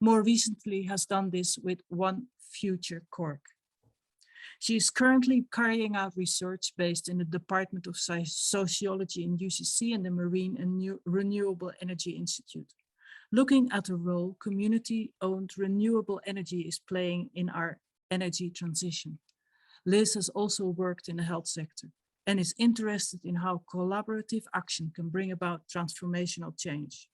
More recently, has done this with One Future Cork. She is currently carrying out research based in the Department of Sociology in UCC and the Marine and Renewable Energy Institute, looking at the role community-owned renewable energy is playing in our energy transition. Liz has also worked in the health sector and is interested in how collaborative action can bring about transformational change.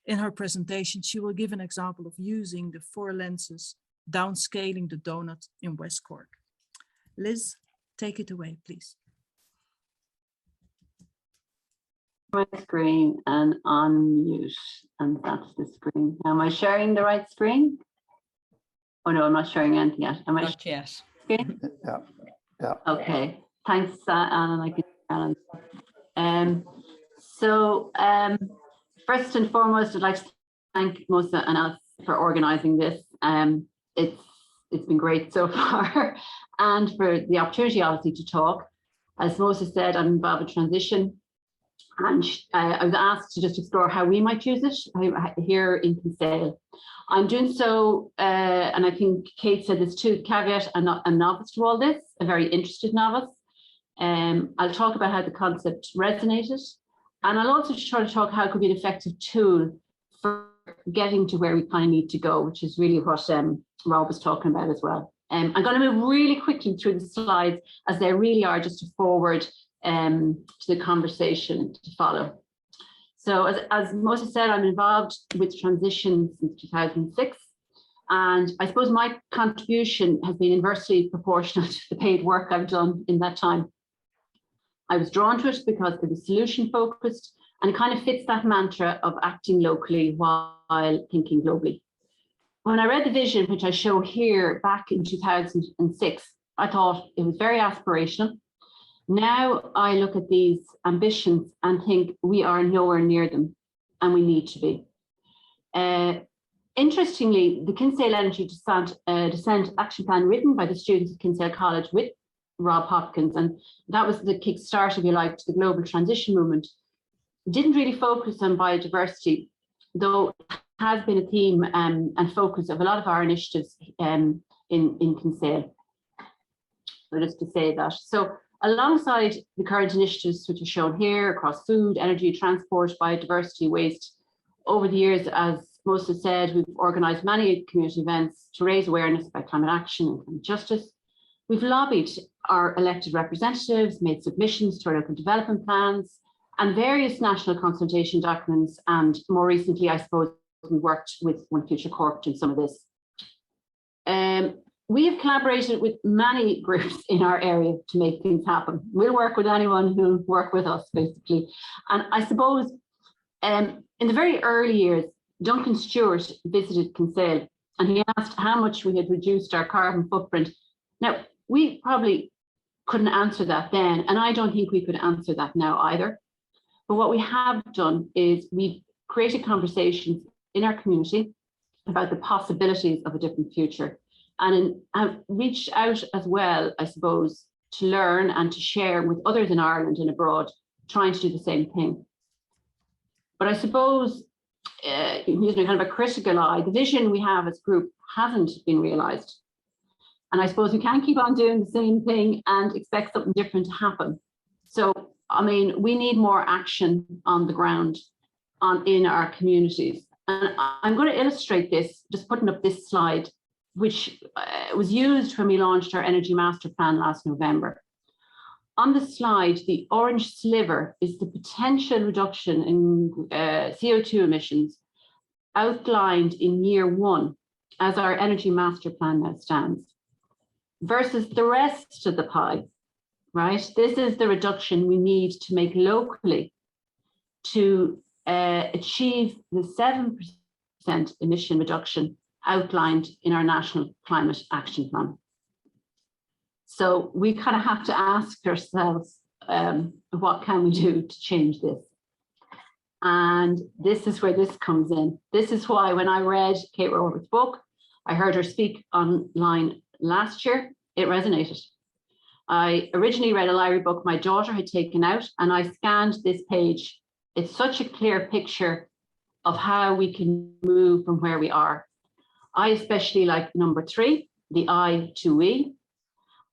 In her presentation, she will give an example of using the 4 lenses, downscaling the doughnut in West Cork. Liz, take it away, please. My screen and unmute, and that's the screen. Am I sharing the right screen? Oh no, I'm not sharing anything yet. Am I? Not yet. Screen? Yeah. Okay. Thanks, Alan. I can. First and foremost, I'd like to thank Moze and Alice for organising this. It's been great so far, and for the opportunity, obviously, to talk. As Moze said, I'm involved with transition. And I was asked to just explore how we might use it here in Kinsale. I'm doing so, and I think Kate said this too, caveat, I'm not a novice to all this, a very interested novice. I'll talk about how the concept resonated, and I'll also try to talk how it could be an effective tool for getting to where we kind of need to go, which is really what Rob was talking about as well. I'm going to move really quickly through the slides, as they really are just a forward to the conversation to follow. So as Moze said, I'm involved with transition since 2006. And I suppose my contribution has been inversely proportional to the paid work I've done in that time. I was drawn to it because it was solution focused and it kind of fits that mantra of acting locally while thinking globally. When I read the vision, which I show here back in 2006, I thought it was very aspirational. Now I look at these ambitions and think we are nowhere near them, and we need to be. Interestingly, the Kinsale Energy Descent Action Plan written by the students at Kinsale College with Rob Hopkins, and that was the kickstart, if you like, to the global transition movement, didn't really focus on biodiversity, though it has been a theme and focus of a lot of our initiatives in Kinsale. So just to say that. So alongside the current initiatives, which are shown here across food, energy, transport, biodiversity, waste, over the years, as most have said, we've organised many community events to raise awareness about climate action and climate justice. We've lobbied our elected representatives, made submissions to our local development plans and various national consultation documents. And more recently, I suppose, we worked with One Future Cork in some of this. We have collaborated with many groups in our area to make things happen. We'll work with anyone who'll work with us, basically. And I suppose in the very early years, Duncan Stewart visited Kinsale and he asked how much we had reduced our carbon footprint. Now, we probably couldn't answer that then, and I don't think we could answer that now either. But what we have done is we've created conversations in our community about the possibilities of a different future. And have reached out as well, I suppose, to learn and to share with others in Ireland and abroad, trying to do the same thing. But I suppose, using kind of a critical eye, the vision we have as a group hasn't been realised. And I suppose we can't keep on doing the same thing and expect something different to happen. So, I mean, we need more action on the ground in our communities. And I'm going to illustrate this, just putting up this slide, which was used when we launched our Energy Master Plan last November. On the slide, the orange sliver is the potential reduction in CO2 emissions outlined in year one as our Energy Master Plan now stands, versus the rest of the pie, right? This is the reduction we need to make locally to achieve the 7% emission reduction outlined in our National Climate Action Plan. So we kind of have to ask ourselves, what can we do to change this? And this is where this comes in. This is why when I read Kate Raworth's book, I heard her speak online last year, it resonated. I originally read a library book my daughter had taken out, and I scanned this page. It's such a clear picture of how we can move from where we are. I especially like number 3, the I2E,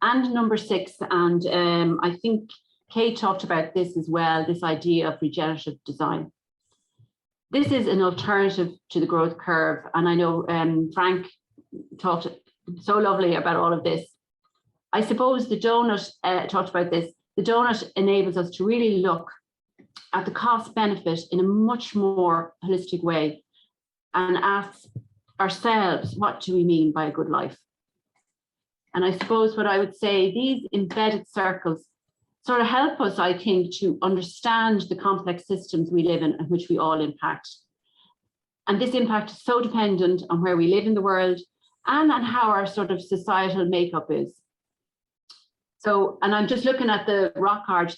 and number 6. And I think Kate talked about this as well, this idea of regenerative design. This is an alternative to the growth curve. And I know Frank talked so lovely about all of this. I suppose the donut talked about this. The donut enables us to really look at the cost benefit in a much more holistic way and ask ourselves, what do we mean by a good life? And I suppose what I would say, these embedded circles sort of help us, I think, to understand the complex systems we live in and which we all impact. And this impact is so dependent on where we live in the world and on how our sort of societal makeup is. So, and I'm just looking at the rock arch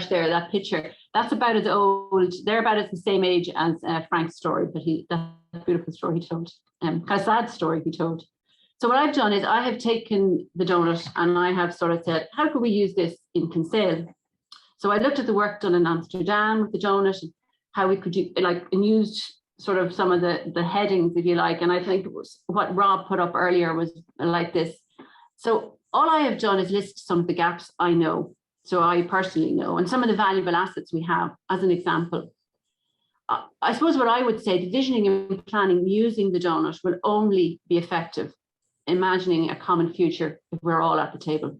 there, that picture. That's about as old, they're about as the same age as Frank's story, but that's a beautiful story he told, kind of sad story he told. So what I've done is I have taken the donut and I have sort of said, how could we use this in Kinsale? So I looked at the work done in Amsterdam with the donut, and how we could do, like, and used sort of some of the headings, if you like. And I think it was what Rob put up earlier was like this. So all I have done is list some of the gaps I know. So I personally know, and some of the valuable assets we have as an example. I suppose what I would say, the visioning and planning using the donut will only be effective imagining a common future if we're all at the table.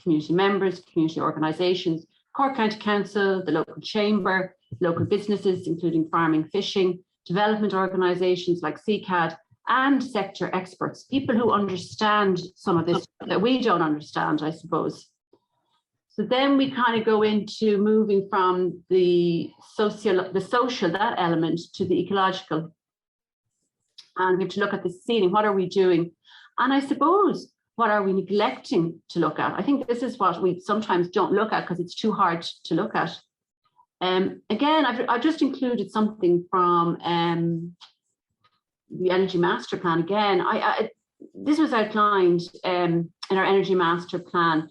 Community members, community organisations, Cork County Council, the local chamber, local businesses, including farming, fishing, development organisations like CCAD, and sector experts, people who understand some of this that we don't understand, I suppose. So then we kind of go into moving from the social, that element, to the ecological. And we have to look at the ceiling. What are we doing? And I suppose, what are we neglecting to look at? I think this is what we sometimes don't look at because it's too hard to look at. Again, I've just included something from the Energy Master Plan. Again, this was outlined in our Energy Master Plan.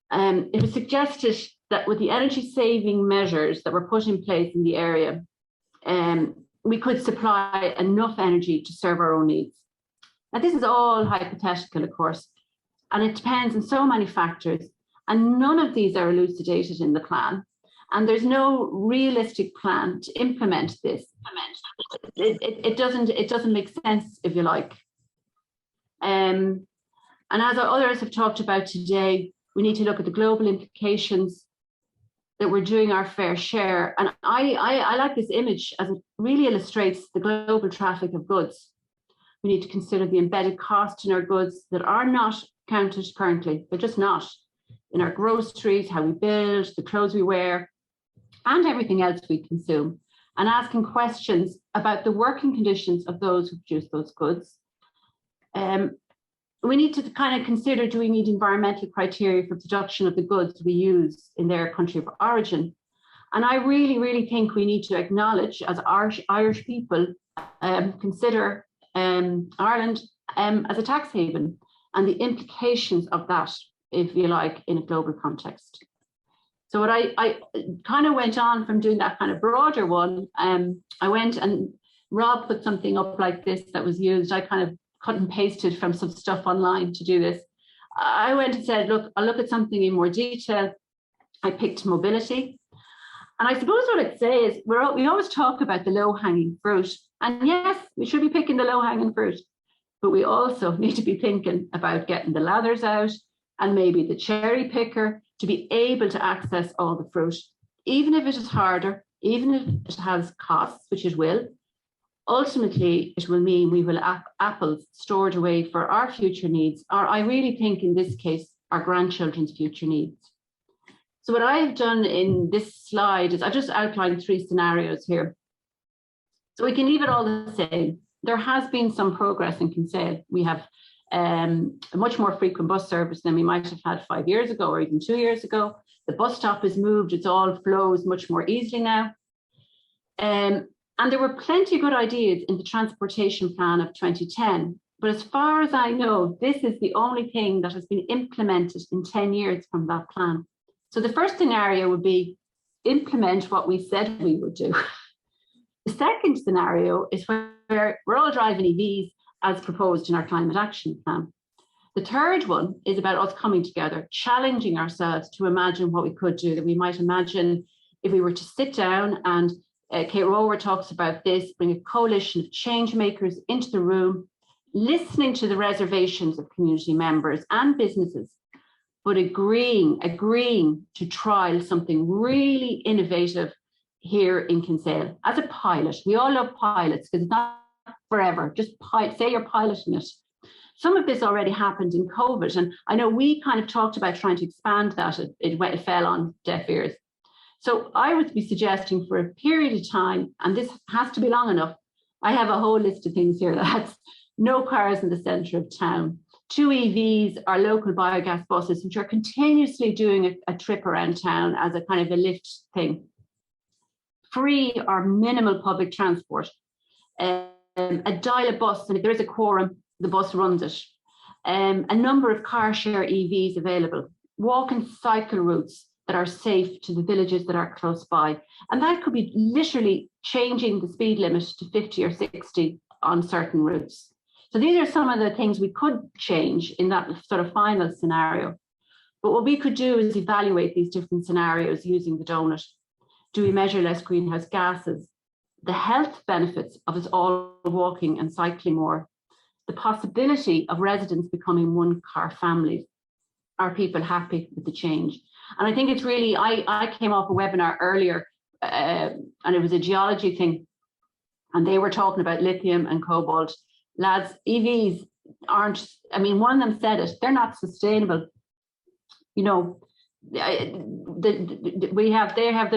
It was suggested that with the energy saving measures that were put in place in the area, we could supply enough energy to serve our own needs. Now, this is all hypothetical, of course, and it depends on so many factors, and none of these are elucidated in the plan. And there's no realistic plan to implement this. It doesn't make sense, if you like. And as others have talked about today, we need to look at the global implications, that we're doing our fair share. And I like this image as it really illustrates the global traffic of goods. We need to consider the embedded cost in our goods that are not counted currently. They're just not. In our groceries, how we build, the clothes we wear, and everything else we consume. And asking questions about the working conditions of those who produce those goods. We need to kind of consider, do we need environmental criteria for production of the goods we use in their country of origin? And I really, really think we need to acknowledge, as Irish people, consider Ireland as a tax haven and the implications of that, if you like, in a global context. So what I kind of went on from doing that kind of broader one, I went and Rob put something up like this that was used. I kind of cut and pasted from some stuff online to do this. I went and said, look, I'll look at something in more detail. I picked mobility. And I suppose what I'd say is we always talk about the low-hanging fruit. And yes, we should be picking the low-hanging fruit, but we also need to be thinking about getting the ladders out and maybe the cherry picker to be able to access all the fruit, even if it is harder, even if it has costs, which it will. Ultimately, it will mean we will have apples stored away for our future needs, or I really think in this case, our grandchildren's future needs. So what I've done in this slide is I've just outlined 3 scenarios here. So we can leave it all the same. There has been some progress in Kinsale. We have a much more frequent bus service than we might have had 5 years ago or even 2 years ago. The bus stop has moved, it's all flows much more easily now. And there were plenty of good ideas in the transportation plan of 2010. But as far as I know, this is the only thing that has been implemented in 10 years from that plan. So the first scenario would be implement what we said we would do. The second scenario is where we're all driving EVs as proposed in our climate action plan. The third one is about us coming together, challenging ourselves to imagine what we could do, that we might imagine if we were to sit down and Kate Raworth talks about this, bring a coalition of change makers into the room, listening to the reservations of community members and businesses, but agreeing to trial something really innovative here in Kinsale as a pilot. We all love pilots because it's not forever, just say you're piloting it. Some of this already happened in COVID, and I know we kind of talked about trying to expand that. It fell on deaf ears. So I would be suggesting for a period of time, and this has to be long enough, I have a whole list of things here. That's no cars in the centre of town, 2 EVs are local biogas buses, which are continuously doing a trip around town as a kind of a lift thing. Free or minimal public transport, a dial-a bus, and if there is a quorum, the bus runs it. A number of car share EVs available, walk and cycle routes, that are safe to the villages that are close by. And that could be literally changing the speed limit to 50 or 60 on certain routes. So these are some of the things we could change in that sort of final scenario. But what we could do is evaluate these different scenarios using the donut. Do we measure less greenhouse gases? The health benefits of us all walking and cycling more? The possibility of residents becoming one-car families? Are people happy with the change? And I think it's really, I came off a webinar earlier and it was a geology thing. And they were talking about lithium and cobalt. Lads, EVs aren't, I mean, one of them said it, they're not sustainable. You know, there's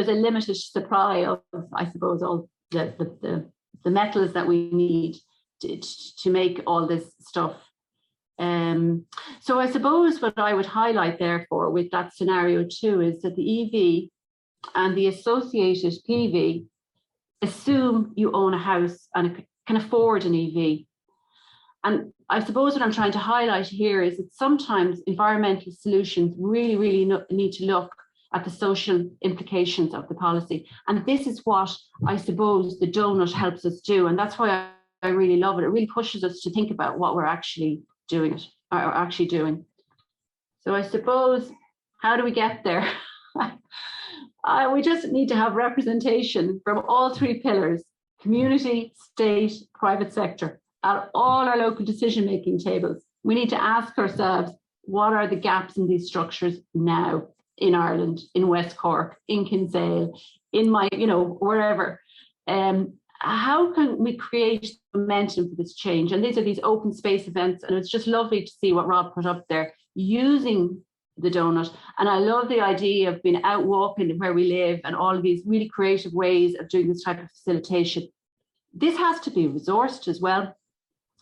a limited supply of, I suppose, all the metals that we need to make all this stuff. So I suppose what I would highlight therefore with that scenario too is that the EV and the associated PV assume you own a house and can afford an EV. And I suppose what I'm trying to highlight here is that sometimes environmental solutions really need to look at the social implications of the policy. And this is what I suppose the donut helps us do. And that's why I really love it. It really pushes us to think about what we're actually doing. So I suppose, how do we get there? We just need to have representation from all three pillars: community, state, private sector, at all our local decision-making tables. We need to ask ourselves, what are the gaps in these structures now in Ireland, in West Cork, in Kinsale, in my, wherever? How can we create momentum for this change? And these are these open space events, and it's just lovely to see what Rob put up there, using the donut. And I love the idea of being out walking where we live and all of these really creative ways of doing this type of facilitation. This has to be resourced as well.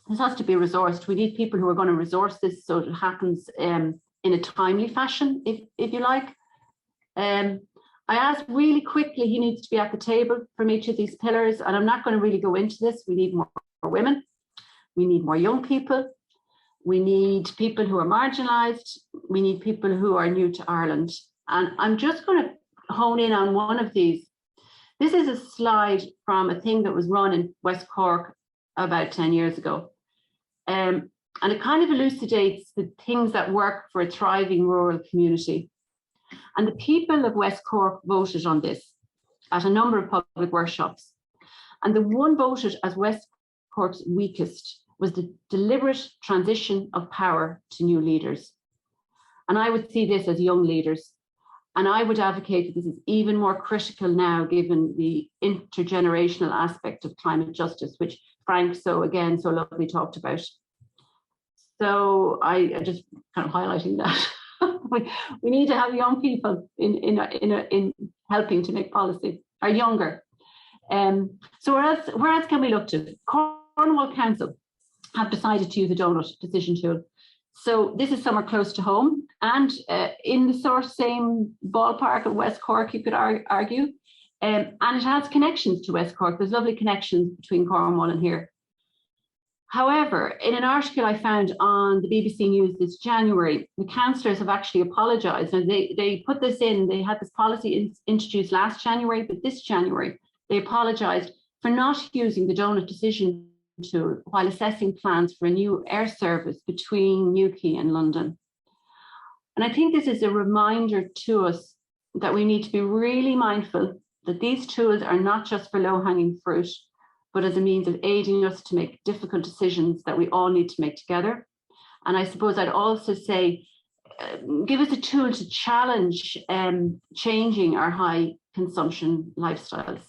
This has to be resourced. We need people who are going to resource this so it happens in a timely fashion, if you like. I asked really quickly who needs to be at the table from each of these pillars, and I'm not going to really go into this. We need more women. We need more young people. We need people who are marginalised. We need people who are new to Ireland. And I'm just going to hone in on one of these. This is a slide from a thing that was run in West Cork about 10 years ago. And it kind of elucidates the things that work for a thriving rural community. And the people of West Cork voted on this at a number of public workshops. And the one voted as West Cork's weakest was the deliberate transition of power to new leaders. And I would see this as young leaders. And I would advocate that this is even more critical now, given the intergenerational aspect of climate justice, which Frank so lovely talked about. So I just kind of highlighting that. we need to have young people in helping to make policy, or younger. So where else can we look to? Cornwall Council have decided to use a donut decision tool. So this is somewhere close to home and in the sort of same ballpark of West Cork, you could argue. And it has connections to West Cork. There's lovely connections between Cornwall and here. However, in an article I found on the BBC News this January, the councillors have actually apologised. And they put this in, they had this policy introduced last January, but this January, they apologised for not using the donut decision tool while assessing plans for a new air service between Newquay and London. And I think this is a reminder to us that we need to be really mindful that these tools are not just for low-hanging fruit, but as a means of aiding us to make difficult decisions that we all need to make together. And I suppose I'd also say, give us a tool to challenge changing our high consumption lifestyles.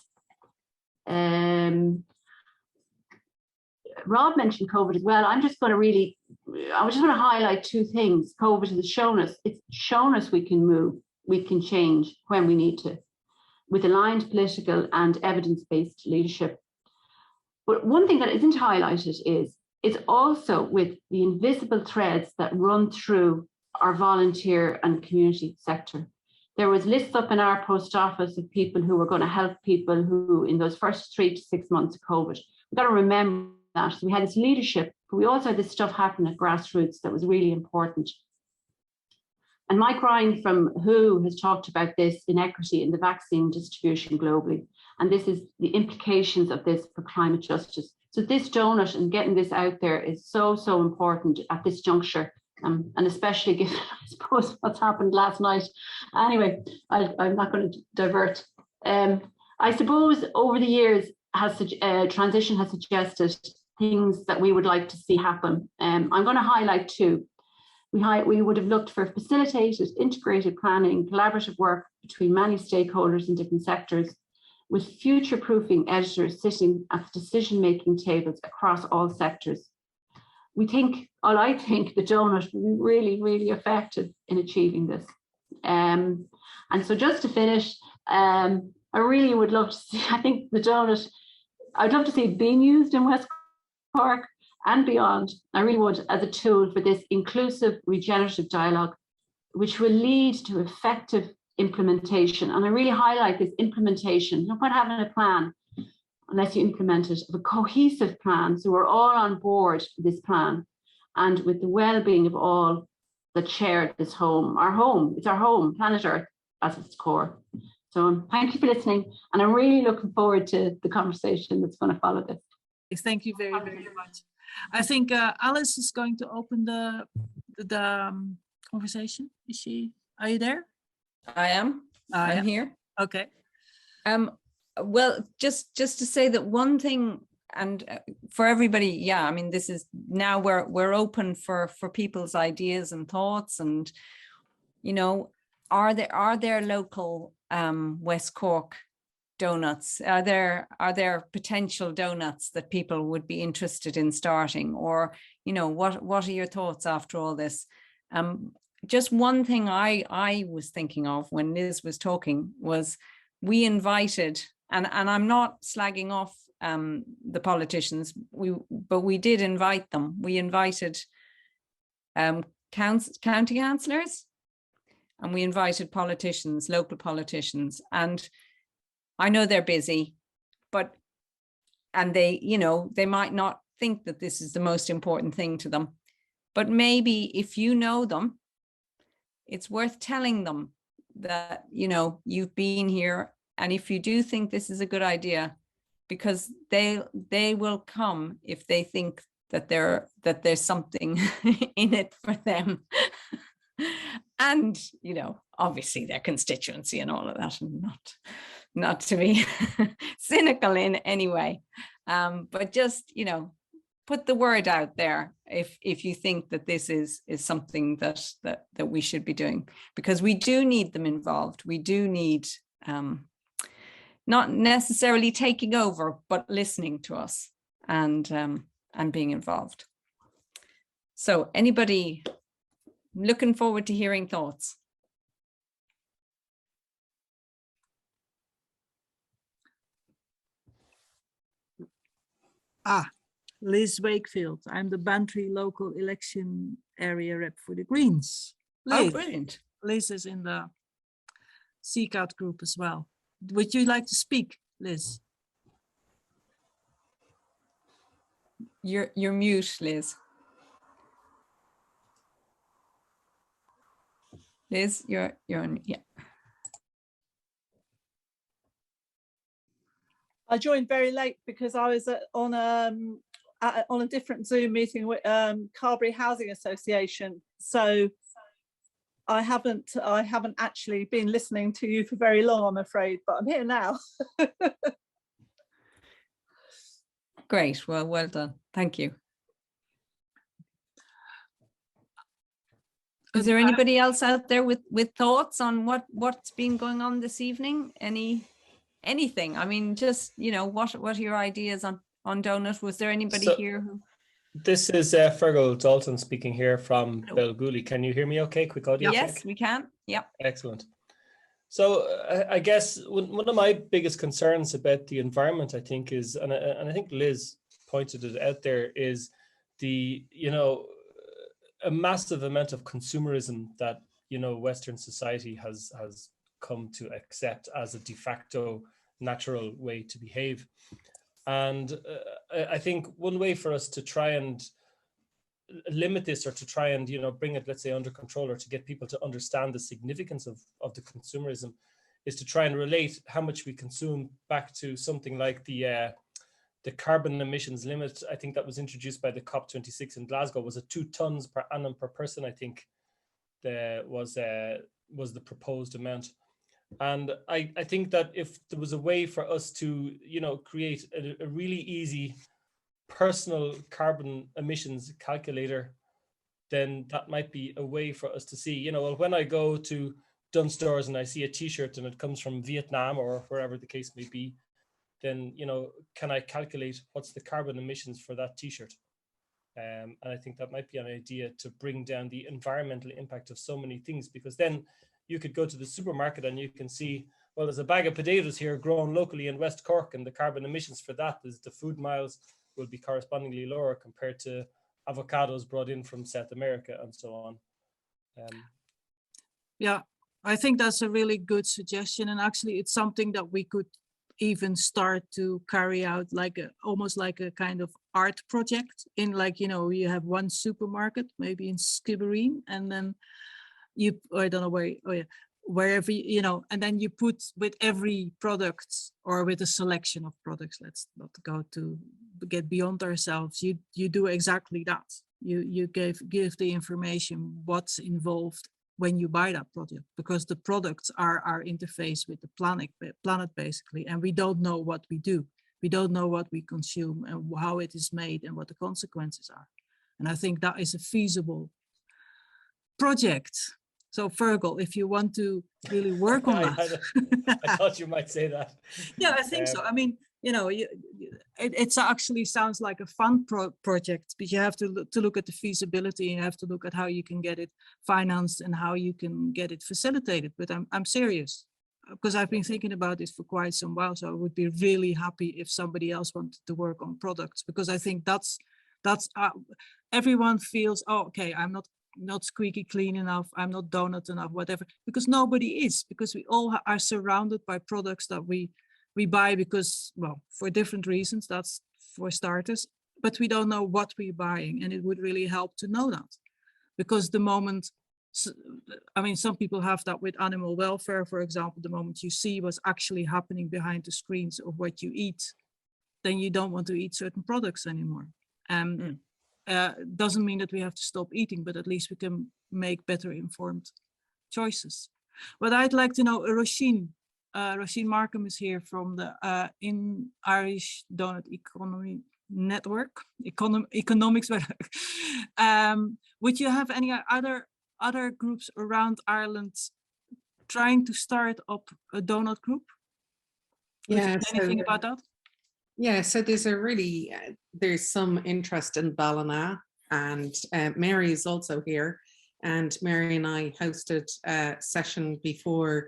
Rob mentioned COVID as well. I just want to highlight two things. COVID has shown us, it's shown us we can move, we can change when we need to, with aligned political and evidence-based leadership. But one thing that isn't highlighted is also with the invisible threads that run through our volunteer and community sector. There was lists up in our post office of people who were going to help people who in those first 3 to 6 months of COVID. We've got to remember that. So we had this leadership, but we also had this stuff happen at grassroots that was really important. And Mike Ryan from WHO has talked about this inequity in the vaccine distribution globally. And this is the implications of this for climate justice. So this donut and getting this out there is so, so important at this juncture. And especially given, I suppose, what's happened last night. Anyway, I'm not going to divert. I suppose over the years, transition has suggested things that we would like to see happen. I'm going to highlight two. We would have looked for facilitated, integrated planning, collaborative work between many stakeholders in different sectors, with future-proofing editors sitting at the decision-making tables across all sectors. I think the donut will be really, really effective in achieving this. And so just to finish, I really would love to see, I think the donut, I'd love to see it being used in West Cork and beyond. I really would, as a tool for this inclusive, regenerative dialogue, which will lead to effective implementation. And I really highlight this implementation. No point having a plan unless you implement it, of a cohesive plan. So we're all on board with this plan and with the well-being of all that share this home. Our home, it's our home, planet Earth at its core. So thank you for listening. And I'm really looking forward to the conversation that's going to follow this. Thank you very, very much. I think Alice is going to open the conversation. Are you there? I am. I'm here. Okay. Well, just to say that one thing, and for everybody, yeah, I mean, this is now we're open for people's ideas and thoughts, and you know, are there local West Cork donuts? Are there potential donuts that people would be interested in starting, or you know, what are your thoughts after all this? Just one thing I was thinking of when Liz was talking was we invited, and I'm not slagging off the politicians, but we did invite them. We invited county councillors, and we invited politicians, local politicians, and I know they're busy, and they, you know, they might not think that this is the most important thing to them, but maybe if you know them, it's worth telling them that, you know, you've been here, and if you do think this is a good idea, because they will come if they think that there's something in it for them. And, you know, obviously their constituency and all of that, and not to be cynical in any way, but just, you know, put the word out there if you think that this is something that we should be doing, because we do need them involved. We do need not necessarily taking over, but listening to us and being involved. So anybody, looking forward to hearing thoughts. Liz Wakefield. I'm the Bantry local election area rep for the Greens. Liz, Oh, brilliant. Liz is in the Seek Out group as well. Would you like to speak, Liz? You're mute, Liz. Liz, you're on, yeah. I joined very late because I was on a different Zoom meeting with Carberry Housing Association. So I haven't actually been listening to you for very long, I'm afraid, but I'm here now. Great. Well done. Thank you. Is there anybody else out there with thoughts on what's been going on this evening? Anything? I mean, just, you know, what are your ideas on Donut? Was there anybody here who? This is Fergal Dalton speaking here from Belgooly. Can you hear me okay? Quick audio check. Yes, we can. Yep. Excellent. So I guess one of my biggest concerns about the environment, I think, is, and I think Liz pointed it out there, is the, you know, a massive amount of consumerism that, you know, Western society has come to accept as a de facto natural way to behave. And I think one way for us to try and limit this, or to try and, you know, bring it, let's say, under control, or to get people to understand the significance of the consumerism, is to try and relate how much we consume back to something like the carbon emissions limit. I think that was introduced by the COP26 in Glasgow, was it 2 tons per annum per person, I think was the proposed amount. And I think that if there was a way for us to, you know, create a really easy personal carbon emissions calculator, then that might be a way for us to see, you know, well, when I go to Dunnes Stores and I see a t-shirt and it comes from Vietnam or wherever the case may be, then, you know, can I calculate what's the carbon emissions for that t-shirt? And I think that might be an idea to bring down the environmental impact of so many things, because then you could go to the supermarket and you can see, well, there's a bag of potatoes here grown locally in West Cork, and the carbon emissions for that is the food miles will be correspondingly lower compared to avocados brought in from South America and so on. Yeah, I think that's a really good suggestion. And actually it's something that we could even start to carry out, like almost like a kind of art project in, like, you know, you have one supermarket, maybe in Skibbereen, and then you, I don't know where, oh yeah, wherever, you know, and then you put with every product or with a selection of products, let's not go to get beyond ourselves, you do exactly that. You give the information what's involved when you buy that product, because the products are our interface with the planet basically, and we don't know what we do. We don't know what we consume and how it is made and what the consequences are. And I think that is a feasible project. So Fergal, if you want to really work on that. I thought you might say that. Yeah, I think so. I mean, you know, it actually sounds like a fun project, but you have to look at the feasibility. You have to look at how you can get it financed and how you can get it facilitated. But I'm serious, because I've been thinking about this for quite some while. So I would be really happy if somebody else wanted to work on products, because I think that's everyone feels, oh, okay, I'm not squeaky clean enough, I'm not donut enough, whatever, because nobody is, because we all are surrounded by products that we buy because, well, for different reasons, that's for starters, but we don't know what we're buying, and it would really help to know that, because the moment, I mean, some people have that with animal welfare, for example, the moment you see what's actually happening behind the screens of what you eat, then you don't want to eat certain products anymore. Doesn't mean that we have to stop eating, but at least we can make better informed choices. But I'd like to know, Roisin Markham is here from the Irish Doughnut Economy Network, Economics. Would you have any other groups around Ireland trying to start up a donut group? Yeah, anything about that? Yeah, so there's some interest in Ballina, and Mary is also here, and Mary and I hosted a session before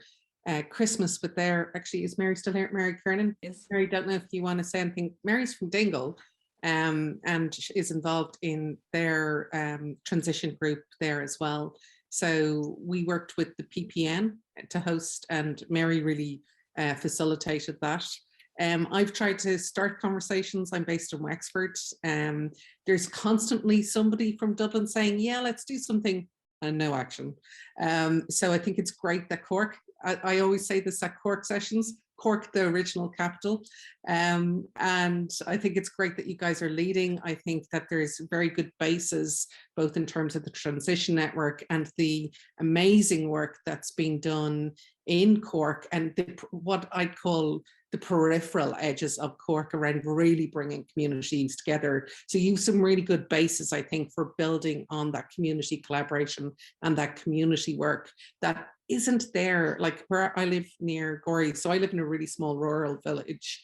Christmas with actually, is Mary still here? Mary Kernan? Yes. Mary, don't know if you want to say anything. Mary's from Dingle, and is involved in their transition group there as well. So we worked with the PPN to host, and Mary really facilitated that. I've tried to start conversations. I'm based in Wexford. There's constantly somebody from Dublin saying, yeah, let's do something, and no action. So I think it's great that Cork, I always say this at Cork sessions, Cork, the original capital. And I think it's great that you guys are leading. I think that there's very good basis, both in terms of the transition network and the amazing work that's being done in Cork, and what I'd call the peripheral edges of Cork around really bringing communities together. So you have some really good basis, I think, for building on that community collaboration and that community work that isn't there. Like where I live near Gorey, so I live in a really small rural village,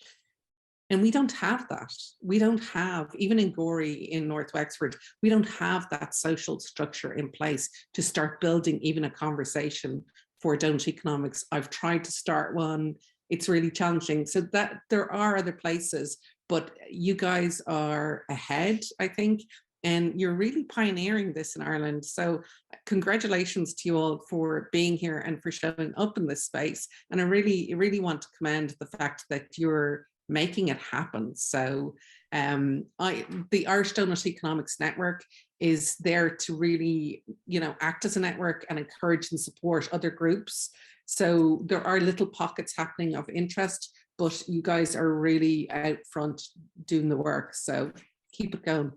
and we don't have that. We don't have, even in Gorey in North Wexford, we don't have that social structure in place to start building even a conversation for donut economics. I've tried to start one. It's really challenging. So that there are other places, but you guys are ahead, I think, and you're really pioneering this in Ireland. So congratulations to you all for being here and for showing up in this space. And I really want to commend the fact that you're making it happen. So the Irish Doughnut Economics Network is there to really, you know, act as a network and encourage and support other groups. So there are little pockets happening of interest, but you guys are really out front doing the work. So keep it going.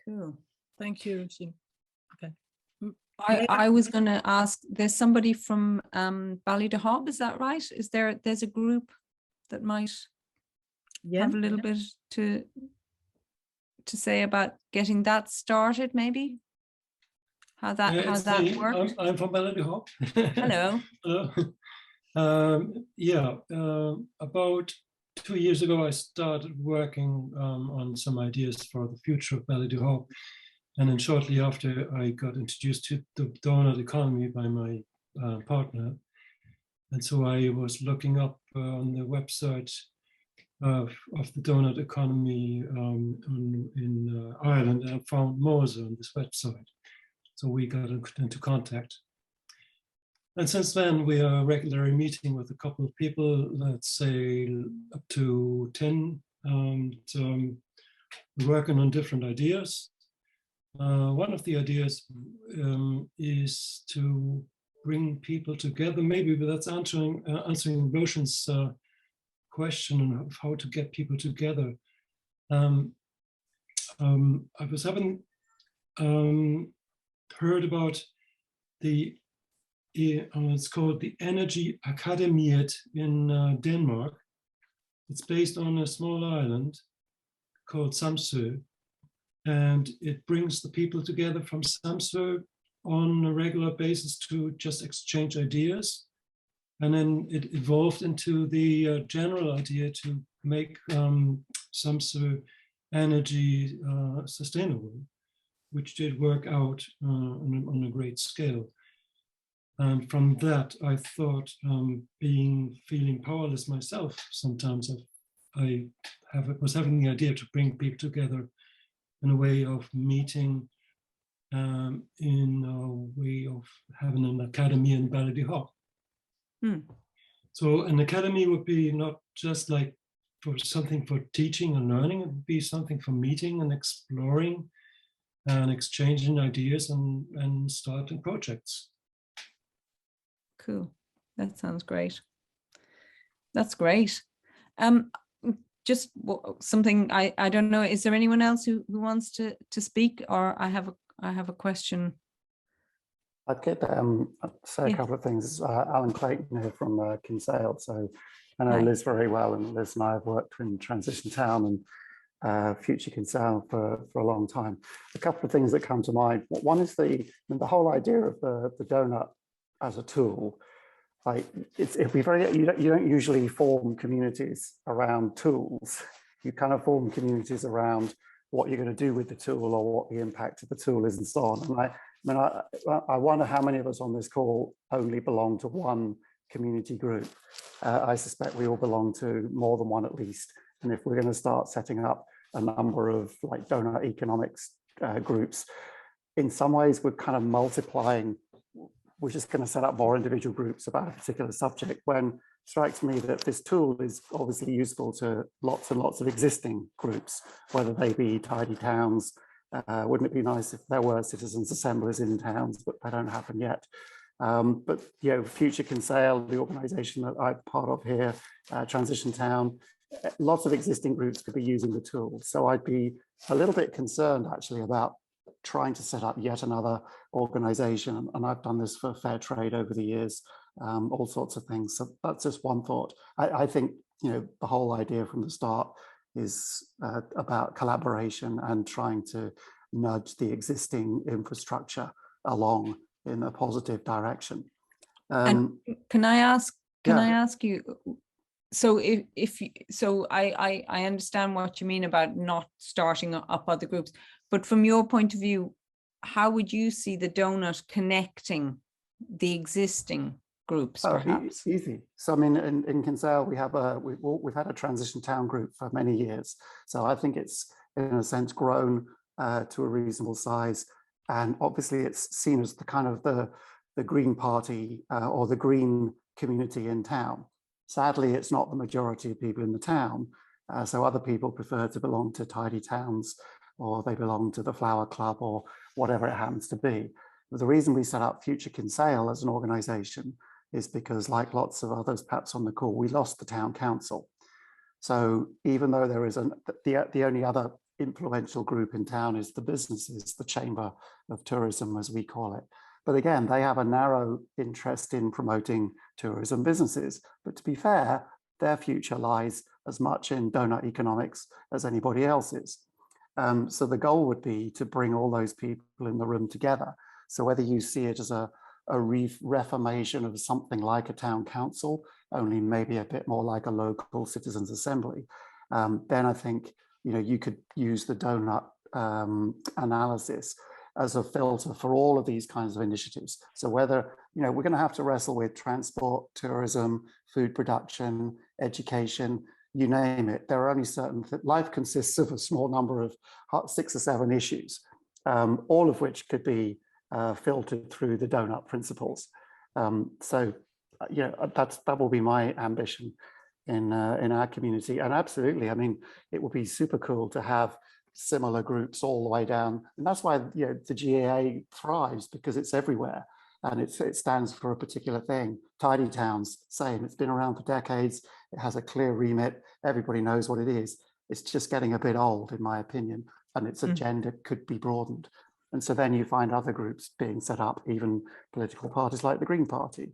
Cool. Thank you, Roisin. Okay. I was going to ask, there's somebody from Ballydehob, is that right? There's a group that might have a little bit to say about getting that started, maybe? How that worked? I'm from Ballydehob. Hello. About 2 years ago, I started working on some ideas for the future of Ballydehob. And then shortly after, I got introduced to the donut economy by my partner. And so I was looking up on the website of the donut economy in Ireland, and I found Moze on this website. So we got into contact. And since then, we are regularly meeting with a couple of people, let's say up to 10, and working on different ideas. One of the ideas is to bring people together. Maybe that's answering Roshan's question of how to get people together. I was having heard about it's called the Energy Akademiet in Denmark. It's based on a small island called Samsø, and it brings the people together from Samsø on a regular basis to just exchange ideas. And then it evolved into the general idea to make Samsø energy sustainable, which did work out on a great scale. And from that, I thought, feeling powerless myself, sometimes I was having the idea to bring people together in a way of meeting, in a way of having an academy in Ballydehob. So an academy would be not just like for something for teaching and learning, it would be something for meeting and exploring and exchanging ideas and starting projects. Cool. That sounds great. That's great. Just something I don't know. Is there anyone else who wants to speak, or I have a question? I'd get say a couple of things. Alan Clayton here from Kinsale. So I know Liz very well, and Liz and I have worked in Transition Town and Future Kinsale for a long time. A couple of things that come to mind. One is the whole idea of the donut as a tool. Like it'd be very, you don't usually form communities around tools. You kind of form communities around what you're going to do with the tool or what the impact of the tool is and so on. And I wonder how many of us on this call only belong to one community group. I suspect we all belong to more than one at least. And if we're going to start setting up a number of like donut economics groups, in some ways we're kind of multiplying. We're just going to set up more individual groups about a particular subject, when it strikes me that this tool is obviously useful to lots and lots of existing groups, whether they be tidy towns. Wouldn't it be nice if there were citizens' assemblies in towns, but they don't happen yet. But you know, Future Kinsale, the organisation that I'm part of here, Transition Town, lots of existing groups could be using the tool. So I'd be a little bit concerned actually about trying to set up yet another organisation, and I've done this for fair trade over the years, all sorts of things. So that's just one thought. I think, you know, the whole idea from the start is about collaboration and trying to nudge the existing infrastructure along in a positive direction. And can I ask you? So I understand what you mean about not starting up other groups, but from your point of view, how would you see the donut connecting the existing groups? Perhaps easy. So I mean, in Kinsale, we've had a Transition Town group for many years. So I think it's in a sense grown to a reasonable size, and obviously it's seen as the kind of the Green Party or the Green community in town. Sadly, it's not the majority of people in the town. So other people prefer to belong to tidy towns, or they belong to the flower club, or whatever it happens to be. But the reason we set up Future Kinsale as an organisation is because, like lots of others perhaps on the call, we lost the town council. So even though there is the only other influential group in town is the businesses, the Chamber of Tourism, as we call it. But again, they have a narrow interest in promoting tourism businesses. But to be fair, their future lies as much in donut economics as anybody else's. So the goal would be to bring all those people in the room together. So whether you see it as a reformation of something like a town council, only maybe a bit more like a local citizens assembly, then I think you could use the donut analysis as a filter for all of these kinds of initiatives. So whether we're going to have to wrestle with transport, tourism, food production, education, you name it. There are only certain life consists of a small number of 6 or 7 issues, all of which could be filtered through the donut principles. So that will be my ambition in our community. And absolutely, I mean, it would be super cool to have similar groups all the way down. And that's why the GAA thrives, because it's everywhere and it stands for a particular thing. Tidy towns, same. It's been around for decades. It has a clear remit. Everybody knows what it is. It's just getting a bit old, in my opinion, and its agenda could be broadened. And so then you find other groups being set up, even political parties like the Green Party.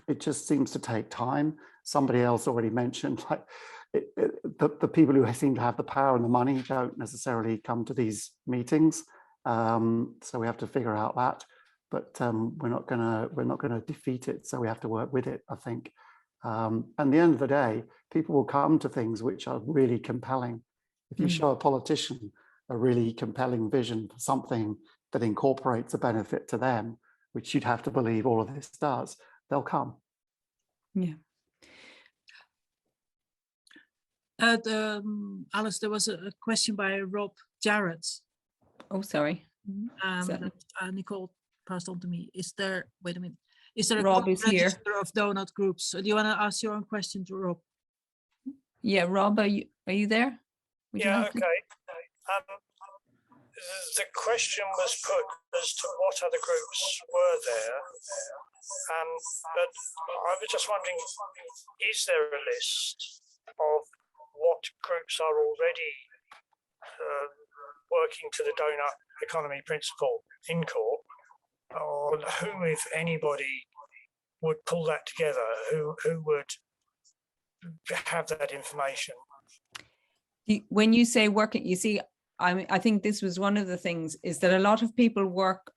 It just seems to take time. Somebody else already mentioned, like, the people who seem to have the power and the money don't necessarily come to these meetings. So we have to figure out that. But we're not gonna defeat it. So we have to work with it, I think. And at the end of the day, people will come to things which are really compelling. If you show a politician a really compelling vision for something that incorporates a benefit to them, which you'd have to believe all of this does, they'll come. Yeah. Alice, there was a question by Rob Jarrett. Oh, sorry. That Nicole passed on to me. Is there, wait a minute, is there a Rob is here. register of donut groups? So do you want to ask your own question to Rob? Yeah, Rob, are you there? Yeah, okay. The question was put as to what other groups were there, but I was just wondering, is there a list of what groups are already working to the donut economy principle in Cork, or who, if anybody, would pull that together, who would have that information? When you say working, you see, I think this was one of the things, is that a lot of people work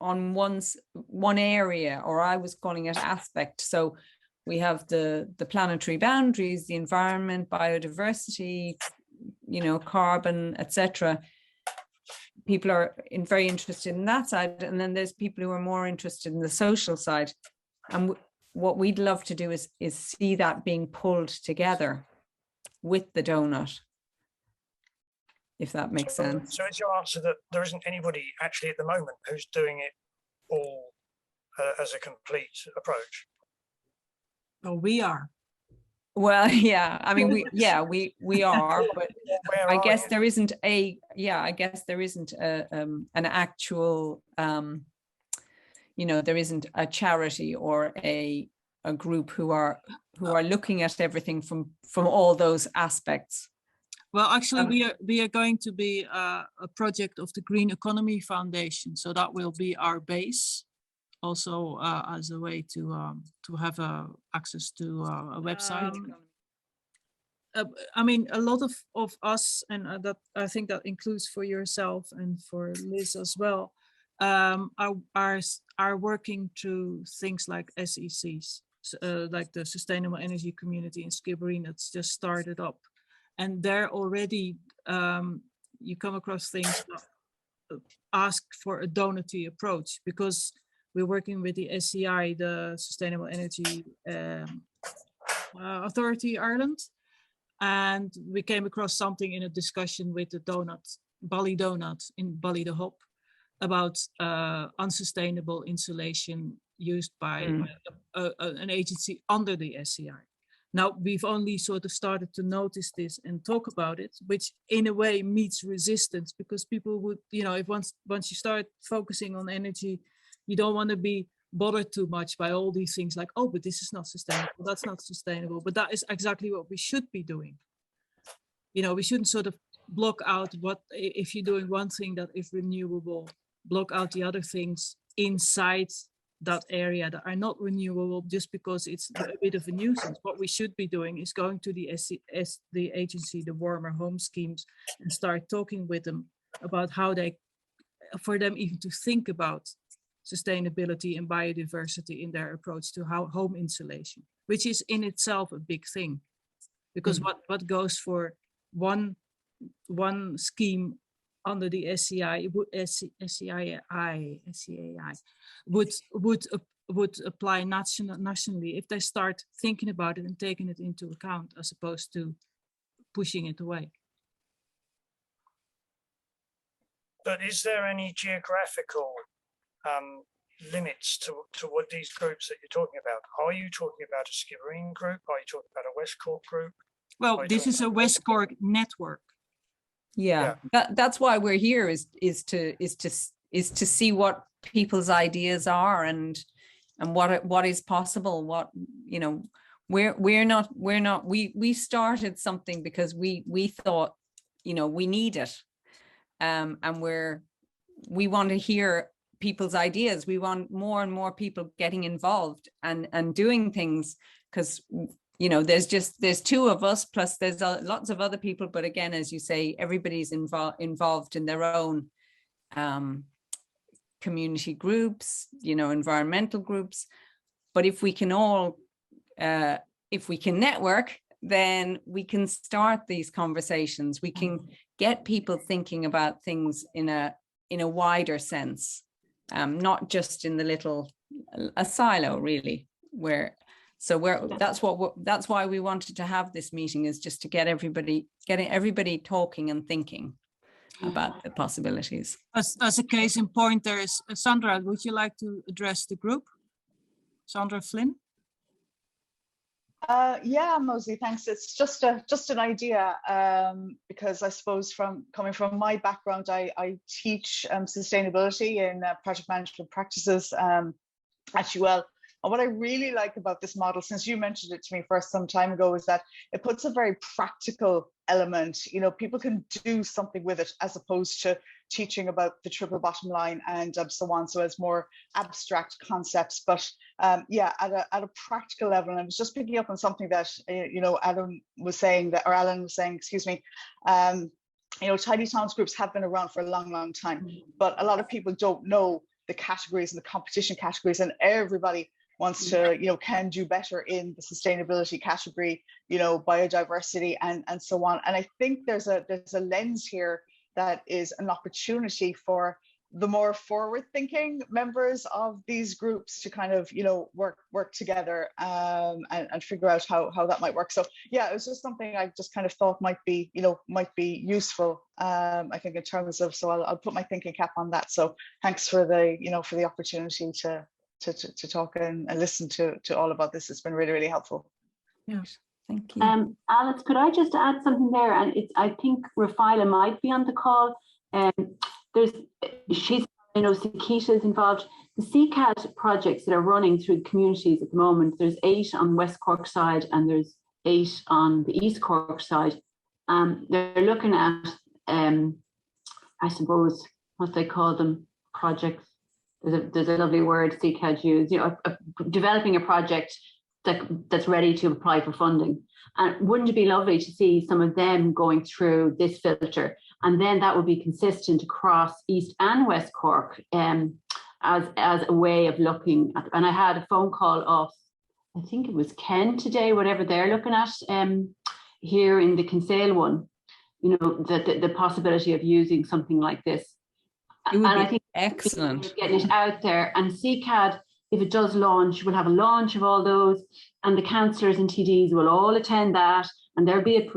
on one area, or I was calling it aspect. So we have the planetary boundaries, the environment, biodiversity, carbon, etc. People are very interested in that side, and then there's people who are more interested in the social side. And what we'd love to do is see that being pulled together with the donut, if that makes sense. So is your answer that there isn't anybody actually at the moment who's doing it all as a complete approach? Oh, we are. Well, yeah, I mean, we are, but I guess there isn't an actual, there isn't a charity or a group who are looking at everything from all those aspects. Well, actually, we are going to be a project of the Green Economy Foundation, so that will be our base, also as a way to have access to a website. I mean, a lot of us, and that I think that includes for yourself and for Liz as well, are working through things like SECs, like the Sustainable Energy Community in Skibbereen that's just started up. And there already, you come across things that ask for a donut approach, because we're working with the SEI, the Sustainable Energy Authority Ireland. And we came across something in a discussion with the Bally Donut in Bally the Hop about unsustainable insulation used by an agency under the SCI. Now, we've only sort of started to notice this and talk about it, which in a way meets resistance, because people would, if once you start focusing on energy, you don't want to be bothered too much by all these things like, oh, but this is not sustainable, that's not sustainable. But that is exactly what we should be doing. We shouldn't sort of block out what, if you're doing one thing that is renewable, block out the other things inside that area that are not renewable just because it's a bit of a nuisance. What we should be doing is going to the agency, the warmer home schemes, and start talking with them about how for them even to think about sustainability and biodiversity in their approach to home insulation, which is in itself a big thing. Because what goes for one scheme under the SCI would apply nationally if they start thinking about it and taking it into account, as opposed to pushing it away. But is there any geographical limits to what these groups that you're talking about? Are you talking about a Skibbereen group? Are you talking about a West Cork group? Well, this is a West Cork network. Yeah. That's why we're here, is to see what people's ideas are and what is possible. What, we started something because we thought, we need it, and we want to hear people's ideas. We want more and more people getting involved and doing things, because there's two of us, plus there's lots of other people, but again, as you say, everybody's involved in their own community groups, environmental groups. But if we can network, then we can start these conversations. We can get people thinking about things in a wider sense, not just in a silo, really, that's why we wanted to have this meeting, is just to getting everybody talking and thinking about the possibilities. As a case in point, there is Sandra. Would you like to address the group? Sandra Flynn. Yeah, Moze, thanks. It's just an idea, because I suppose coming from my background, I teach sustainability in project management practices at UL. And what I really like about this model, since you mentioned it to me first some time ago, is that it puts a very practical element. People can do something with it, as opposed to teaching about the triple bottom line and so on. So as more abstract concepts, but at a practical level. And I was just picking up on something that Alan was saying, excuse me. Tidy towns groups have been around for a long time, but a lot of people don't know the categories and the competition categories, and everybody wants to, can do better in the sustainability category, biodiversity and so on. And I think there's a lens here that is an opportunity for the more forward-thinking members of these groups to kind of, work together and figure out how that might work. So yeah, it was just something I just kind of thought might be useful. I think in terms of, so I'll put my thinking cap on that. So thanks for the opportunity to talk and listen to all about this. It's been really, really helpful. Yes, thank you. Alex, could I just add something there? And I think Rafaela might be on the call. Sakita is involved. The CCAD projects that are running through communities at the moment, there's 8 on the West Cork side and there's 8 on the East Cork side. They're looking at, I suppose, what they call them, projects. There's a lovely word CCAD use, developing a project that's ready to apply for funding. And wouldn't it be lovely to see some of them going through this filter? And then that would be consistent across East and West Cork as a way of looking at. And I had a phone call off, I think it was Ken today, whatever they're looking at here in the Kinsale one, the possibility of using something like this. It would and be I think excellent. Getting it out there, and CCAD, if it does launch, we'll have a launch of all those, and the councillors and TDs will all attend that, and there'll be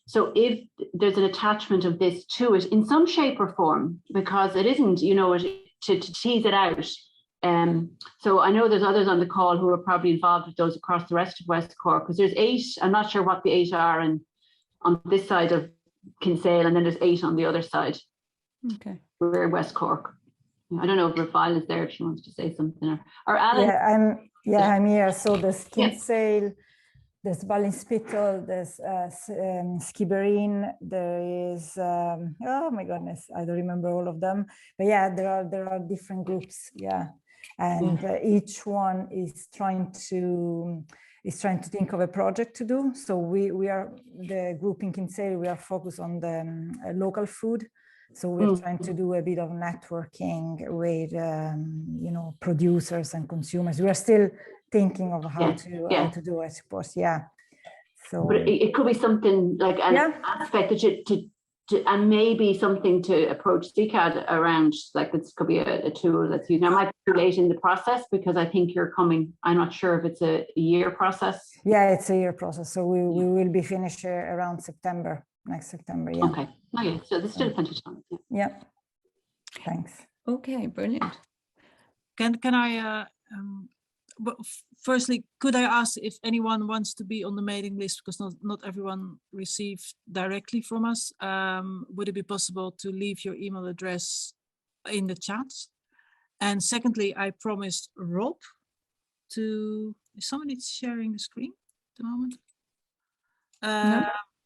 so if there's an attachment of this to it in some shape or form, because it isn't, to tease it out, So I know there's others on the call who are probably involved with those across the rest of West Cork, because there's 8. I'm not sure what the 8 are, and on this side of Kinsale, and then there's 8 on the other side. Okay. We're West Cork. I don't know if Rafal is there if she wants to say something, or Alan. I'm here. So there's Kinsale, there's Ballinspittle, there's Skibbereen, there is oh my goodness, I don't remember all of them, but yeah, there are different groups, and each one is trying to think of a project to do. So we are the group in Kinsale. We are focused on the local food. So we're trying to do a bit of networking with, producers and consumers. We are still thinking of how to do, I suppose. So, but it could be something like an aspect that and maybe something to approach CCAD around. Like this could be a tool that's used. Now, it might be too late in the process because I think you're coming. I'm not sure if it's a year process. Yeah, it's a year process. So we will be finished around September. Next September, Okay. Okay, so there's still plenty of time. Yeah. Thanks. Okay, brilliant. Can I? But firstly, could I ask if anyone wants to be on the mailing list, because not everyone received directly from us? Would it be possible to leave your email address in the chat? And secondly, I promised Rob to. Is somebody sharing the screen at the moment?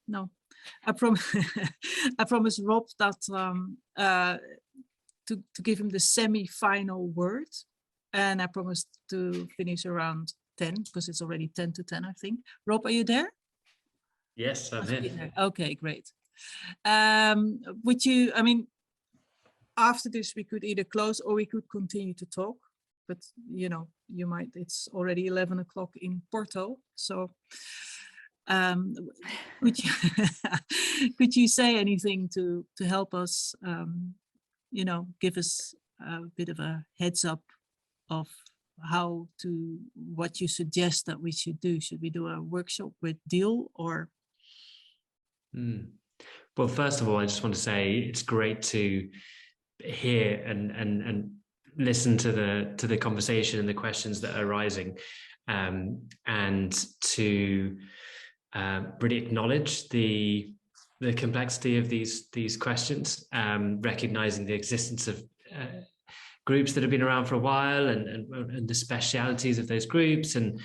No. I promised Rob that to give him the semi-final word, and I promised to finish around 10 because it's already 10 to 10, I think. Rob, are you there? Yes, I'm here. Okay, great. Would you? I mean, after this we could either close or we could continue to talk, but you might. It's already 11 o'clock in Porto, so. Could you say anything to help us, give us a bit of a heads up of what you suggest that we should do? Should we do a workshop with Deal or? Well, first of all, I just want to say it's great to hear and listen to the conversation and the questions that are arising, and to really acknowledge the complexity of these questions, recognizing the existence of groups that have been around for a while and the specialities of those groups, and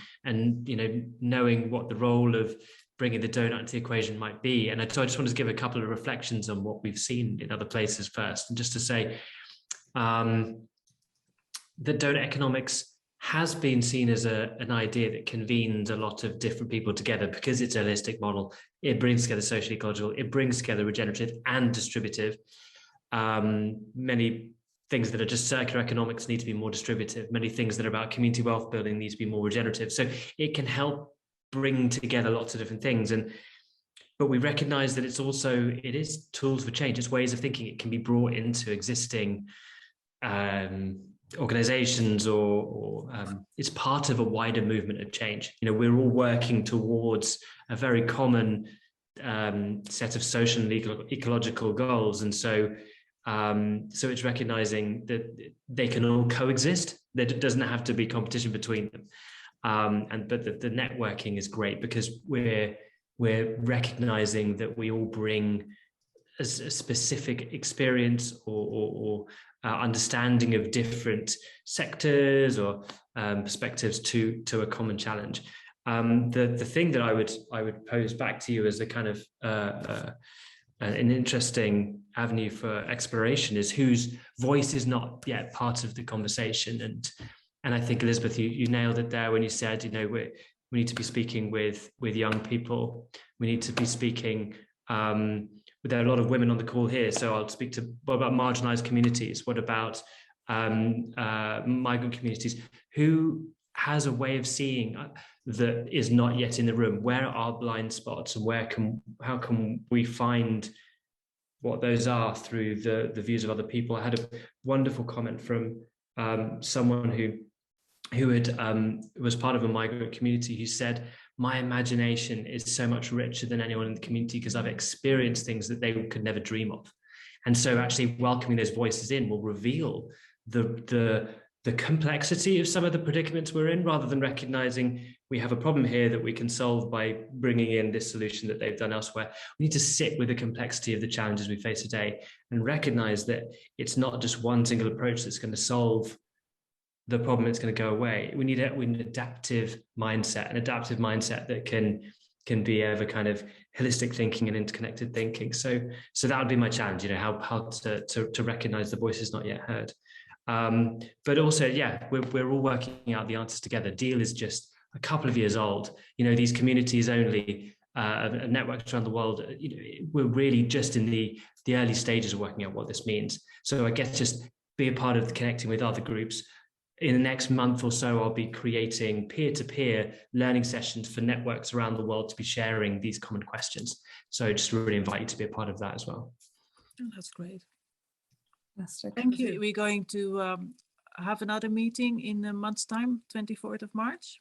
knowing what the role of bringing the donut into the equation might be. And so I just wanted to give a couple of reflections on what we've seen in other places first, and just to say that donut economics has been seen as an idea that convenes a lot of different people together because it's a holistic model. It brings together social ecological, it brings together regenerative and distributive. Many things that are just circular economics need to be more distributive. Many things that are about community wealth building need to be more regenerative. So it can help bring together lots of different things. But we recognize that it is tools for change. It's ways of thinking. It can be brought into existing organizations, or it's part of a wider movement of change. We're all working towards a very common set of social and ecological goals, and so it's recognizing that they can all coexist. There doesn't have to be competition between them, but the networking is great because we're recognizing that we all bring a specific experience or understanding of different sectors or perspectives to a common challenge. The thing that I would pose back to you as a kind of an interesting avenue for exploration is whose voice is not yet part of the conversation. And I think, Elizabeth, you nailed it there when you said, we need to be speaking with young people. We need to be speaking. There are a lot of women on the call here, so I'll speak to what about marginalized communities? What about migrant communities? Who has a way of seeing that is not yet in the room? Where are blind spots, and how can we find what those are through the views of other people? I had a wonderful comment from someone who was part of a migrant community who said, my imagination is so much richer than anyone in the community because I've experienced things that they could never dream of. And so actually welcoming those voices in will reveal the the complexity of some of the predicaments we're in, rather than recognizing we have a problem here that we can solve by bringing in this solution that they've done elsewhere. We need to sit with the complexity of the challenges we face today and recognize that it's not just one single approach that's going to solve the problem that's going to go away. We need an adaptive mindset that can be ever kind of holistic thinking and interconnected thinking. So that would be my challenge, how to recognize the voices not yet heard. But also, yeah, we're all working out the answers together. Deal is just a couple of years old. These communities only, networks around the world, we're really just in the early stages of working out what this means. So I guess just be a part of connecting with other groups. In the next month or so, I'll be creating peer-to-peer learning sessions for networks around the world to be sharing these common questions. So just really invite you to be a part of that as well. Oh, that's great. Fantastic. Thank you. We're going to have another meeting in a month's time, 24th of March.